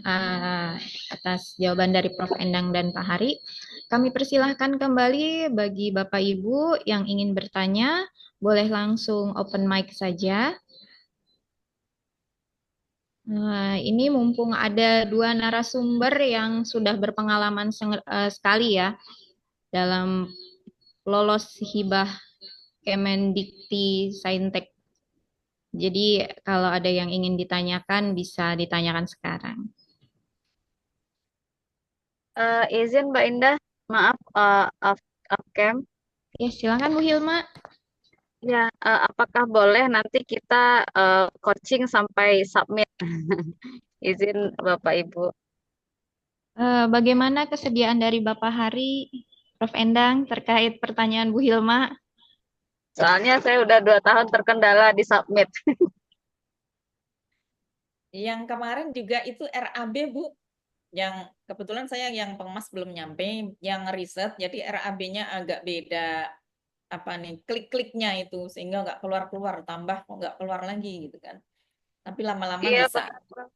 atas jawaban dari Prof. Endang dan Pak Hari. Kami persilahkan kembali bagi Bapak Ibu yang ingin bertanya, boleh langsung open mic saja. Nah, ini mumpung ada dua narasumber yang sudah berpengalaman sekali ya dalam lolos hibah Kemendikti Saintek. Jadi kalau ada yang ingin ditanyakan bisa ditanyakan sekarang. Izin Mbak Indah, maaf off cam. Ya, silakan Bu Hilma. Ya, apakah boleh nanti kita coaching sampai submit? Izin Bapak Ibu. Bagaimana kesediaan dari Bapak Hari, Prof. Endang, terkait pertanyaan Bu Hilma? Soalnya saya udah 2 tahun terkendala di submit. Yang kemarin juga itu RAB, Bu. Yang kebetulan saya yang pengemas belum nyampe, yang riset, jadi RAB-nya agak beda apa nih klik-kliknya itu sehingga nggak keluar-keluar, tambah kok nggak keluar lagi gitu kan. Tapi lama-lama Iya, bisa. benar, Prof.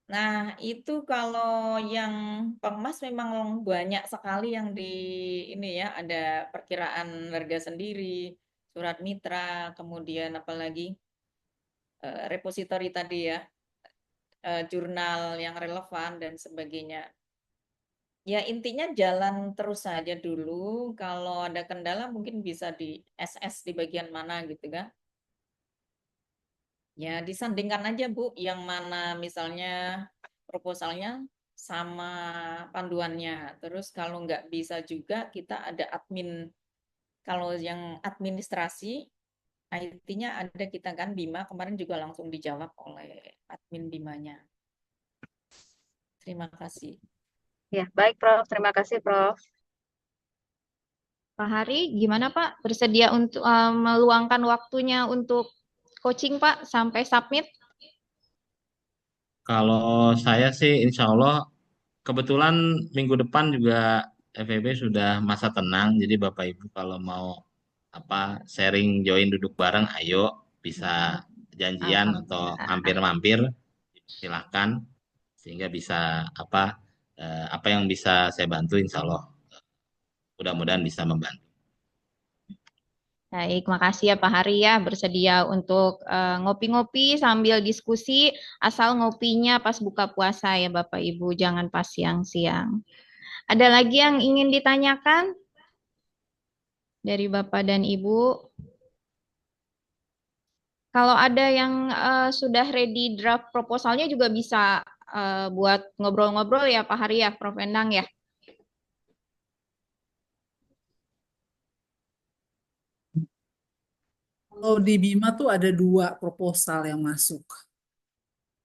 Nah, itu kalau yang pengemas memang banyak sekali yang di ini ya, ada perkiraan harga sendiri, surat mitra, kemudian apalagi repositori tadi ya, jurnal yang relevan dan sebagainya. Ya intinya jalan terus saja dulu. Kalau ada kendala mungkin bisa di SS di bagian mana gitu kan. Ya disandingkan aja Bu, yang mana misalnya proposalnya sama panduannya. Terus kalau nggak bisa juga kita ada admin. Kalau yang administrasi IT-nya ada kita kan Bima, kemarin juga langsung dijawab oleh admin Bimanya. Terima kasih. Ya, baik Prof. Terima kasih Prof. Pak Hari, gimana Pak? Bersedia untuk meluangkan waktunya untuk coaching Pak sampai submit? Kalau saya sih insya Allah kebetulan minggu depan juga FEB sudah masa tenang, jadi Bapak Ibu kalau mau apa sharing join duduk bareng, ayo bisa janjian atau Alhamdulillah. mampir-mampir, silahkan sehingga bisa apa yang bisa saya bantu insya Allah mudah-mudahan bisa membantu. Baik, makasih ya Pak Hari ya bersedia untuk ngopi-ngopi sambil diskusi, asal ngopinya pas buka puasa ya Bapak Ibu, jangan pas siang-siang. Ada lagi yang ingin ditanyakan dari Bapak dan Ibu? Kalau ada yang sudah ready draft proposalnya juga bisa buat ngobrol-ngobrol ya Pak Hari ya, Prof. Endang ya. Kalau di Bima tuh ada 2 proposal yang masuk.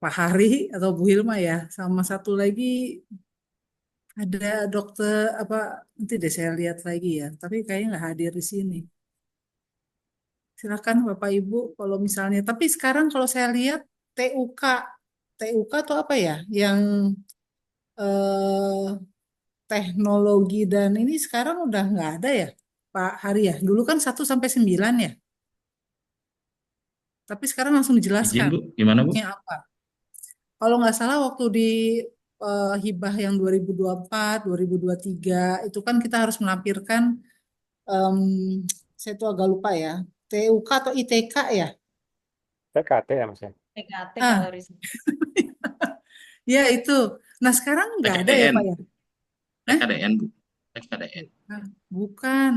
Pak Hari atau Bu Hilma ya, sama satu lagi ada dokter apa, nanti deh saya lihat lagi ya, tapi kayaknya nggak hadir di sini. Silakan Bapak Ibu kalau misalnya, tapi sekarang kalau saya lihat TUK, TUK atau apa ya, yang eh, teknologi dan ini sekarang udah nggak ada ya Pak Hari ya. Dulu kan 1 sampai 9 ya, tapi sekarang langsung Izin dijelaskan Bu, gimana Bu? bentuknya apa. Kalau nggak salah waktu di hibah yang 2024, 2023 itu kan kita harus melampirkan, em, saya tuh agak lupa ya, TUK atau ITK ya. PKT ya Mas ya. PKT kalau Ah, riset. ya itu. Nah sekarang nggak ada ya PKDN, Pak ya? Eh? PKDN Bu, PKDN. Bukan. Bukan.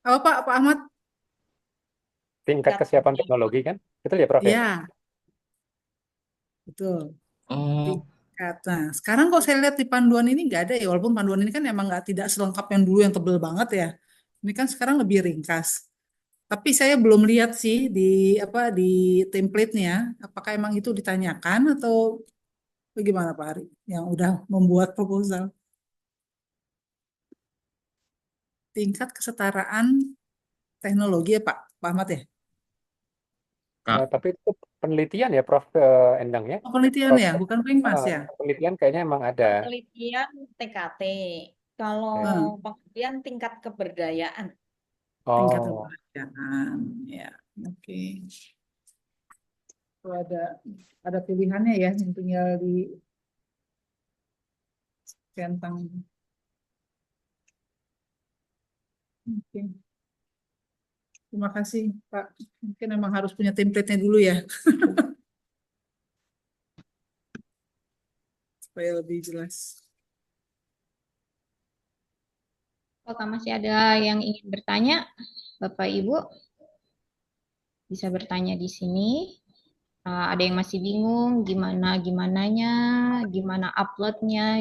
Apa Pak Ahmad? Tingkat kesiapan teknologi kan? Betul ya Prof ya? Ya, betul. Oh, Tingkat. Nah, sekarang kok saya lihat di panduan ini nggak ada ya, walaupun panduan ini kan emang nggak tidak selengkap yang dulu yang tebel banget ya. Ini kan sekarang lebih ringkas. Tapi saya belum lihat sih di apa di template-nya, apakah emang itu ditanyakan atau bagaimana Pak Ari yang udah membuat proposal. Tingkat kesetaraan teknologi ya Pak Ahmad ya? Kak, Tapi itu penelitian ya Prof Endang ya. Oh, penelitian Prof, ya, bukan Pengmas ya? penelitian kayaknya emang ada. Penelitian TKT. Kalau Hmm, penelitian tingkat keberdayaan. tingkat Oh, kepercayaan ya. Oke. Itu ada pilihannya ya, yang tinggal di centang. Oke. Terima kasih Pak. Mungkin memang harus punya template-nya dulu ya, supaya lebih jelas. Apakah masih ada yang ingin bertanya? Bapak Ibu bisa bertanya di sini. Ada yang masih bingung gimana uploadnya,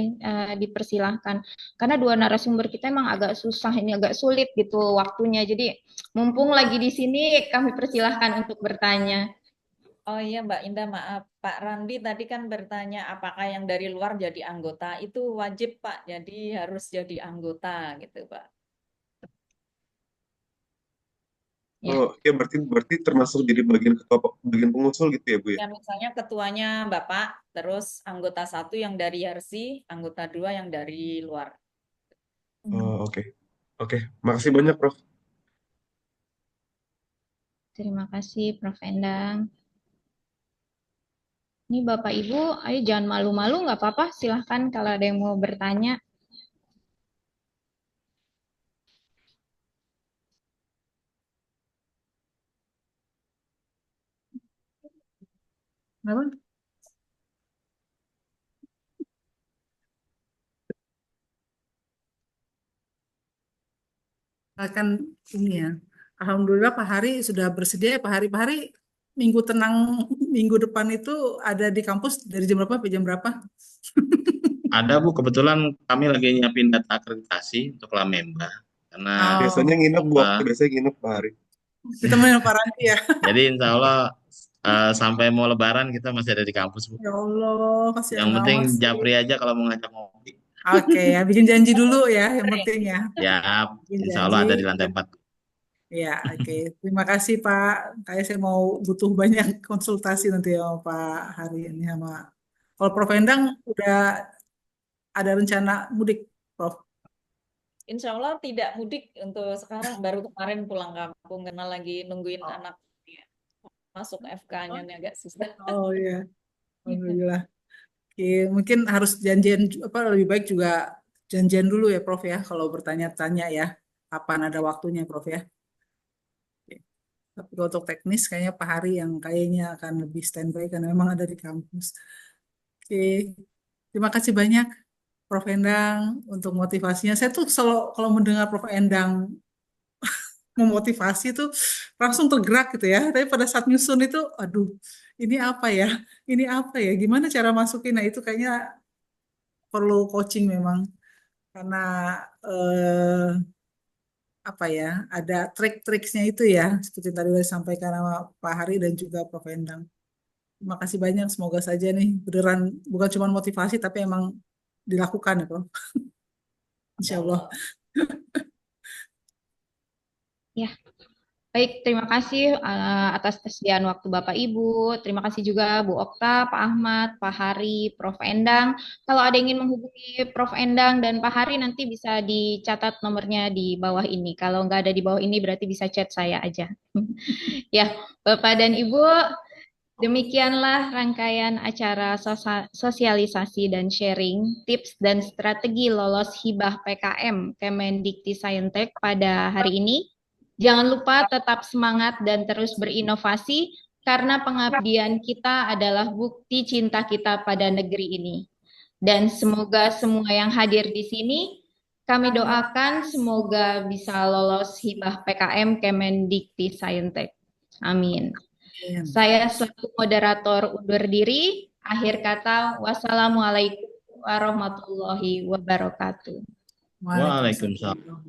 dipersilahkan. Karena 2 narasumber kita emang agak susah, ini agak sulit gitu waktunya. Jadi mumpung lagi di sini, kami persilahkan untuk bertanya. Oh iya Mbak Indah, maaf. Pak Randi tadi kan bertanya apakah yang dari luar jadi anggota. Itu wajib Pak, jadi harus jadi anggota gitu Pak. Ya, Oh, ya berarti berarti termasuk jadi bagian ketua bagian pengusul gitu ya, Bu ya? ya misalnya ketuanya Bapak, terus anggota satu yang dari Yarsi, anggota dua yang dari luar. Oh, oke. Oke, makasih banyak, Prof. Terima kasih, Prof. Endang. Ini Bapak Ibu, ayo jangan malu-malu, nggak apa-apa. Silahkan kalau ada yang mau bertanya. Kenapa? Akan ini ya. Alhamdulillah Pak Hari sudah bersedia ya Pak Hari. Pak Hari minggu tenang minggu depan itu ada di kampus dari jam berapa sampai jam berapa? Ada Bu, kebetulan kami lagi nyiapin data akreditasi untuk Lamemba. Karena Biasanya Oh, nginep, Bu. apa, Biasanya nginep, Pak Hari. ditemenin Pak Ranti ya. jadi insya Allah sampai mau Lebaran kita masih ada di kampus Bu. Ya Allah, Yang kasihan penting amat sih. Japri aja kalau mau ngajak ngopi. Oke ya, bikin janji dulu ya, yang penting ya. Ya, Bikin insya janji. Allah ada di lantai 4. Ya, oke. Terima kasih Pak. Kayak saya mau butuh banyak konsultasi nanti sama Pak Hari ini sama. Kalau Prof Endang udah ada rencana mudik, Prof. Insya Allah tidak mudik untuk sekarang, baru kemarin pulang kampung karena lagi nungguin Oh, anak masuk FK-nya nih agak susah. oh ya, alhamdulillah. Oke, mungkin harus janjian apa lebih baik juga janjian dulu ya, Prof ya, kalau bertanya-tanya ya, kapan ada waktunya, Prof ya. Oke. Tapi kalau untuk teknis kayaknya Pak Hari yang kayaknya akan lebih standby karena memang ada di kampus. Oke, terima kasih banyak Prof Endang untuk motivasinya. Saya tuh selalu kalau mendengar Prof Endang memotivasi itu langsung tergerak gitu ya. Tapi pada saat nyusun itu, aduh, ini apa ya? Ini apa ya? Gimana cara masukin? Nah itu kayaknya perlu coaching memang karena eh, apa ya? Ada trik-triknya itu ya, seperti tadi sudah disampaikan sama Pak Hari dan juga Prof Endang. Terima kasih banyak. Semoga saja nih beneran bukan cuma motivasi tapi emang dilakukan ya, Prof. Insya Allah. Ya, baik, terima kasih atas kesediaan waktu Bapak Ibu. Terima kasih juga Bu Okta, Pak Ahmad, Pak Hari, Prof. Endang. Kalau ada yang ingin menghubungi Prof. Endang dan Pak Hari nanti bisa dicatat nomornya di bawah ini. Kalau nggak ada di bawah ini berarti bisa chat saya aja. Ya, Bapak dan Ibu, demikianlah rangkaian acara sosialisasi dan sharing tips dan strategi lolos hibah PKM Kemendikti Saintek pada hari ini. Jangan lupa tetap semangat dan terus berinovasi karena pengabdian kita adalah bukti cinta kita pada negeri ini. Dan semoga semua yang hadir di sini kami doakan semoga bisa lolos hibah PKM Kemendikti Saintek. Amin. Saya selaku moderator undur diri. Akhir kata, wassalamualaikum warahmatullahi wabarakatuh. Waalaikumsalam.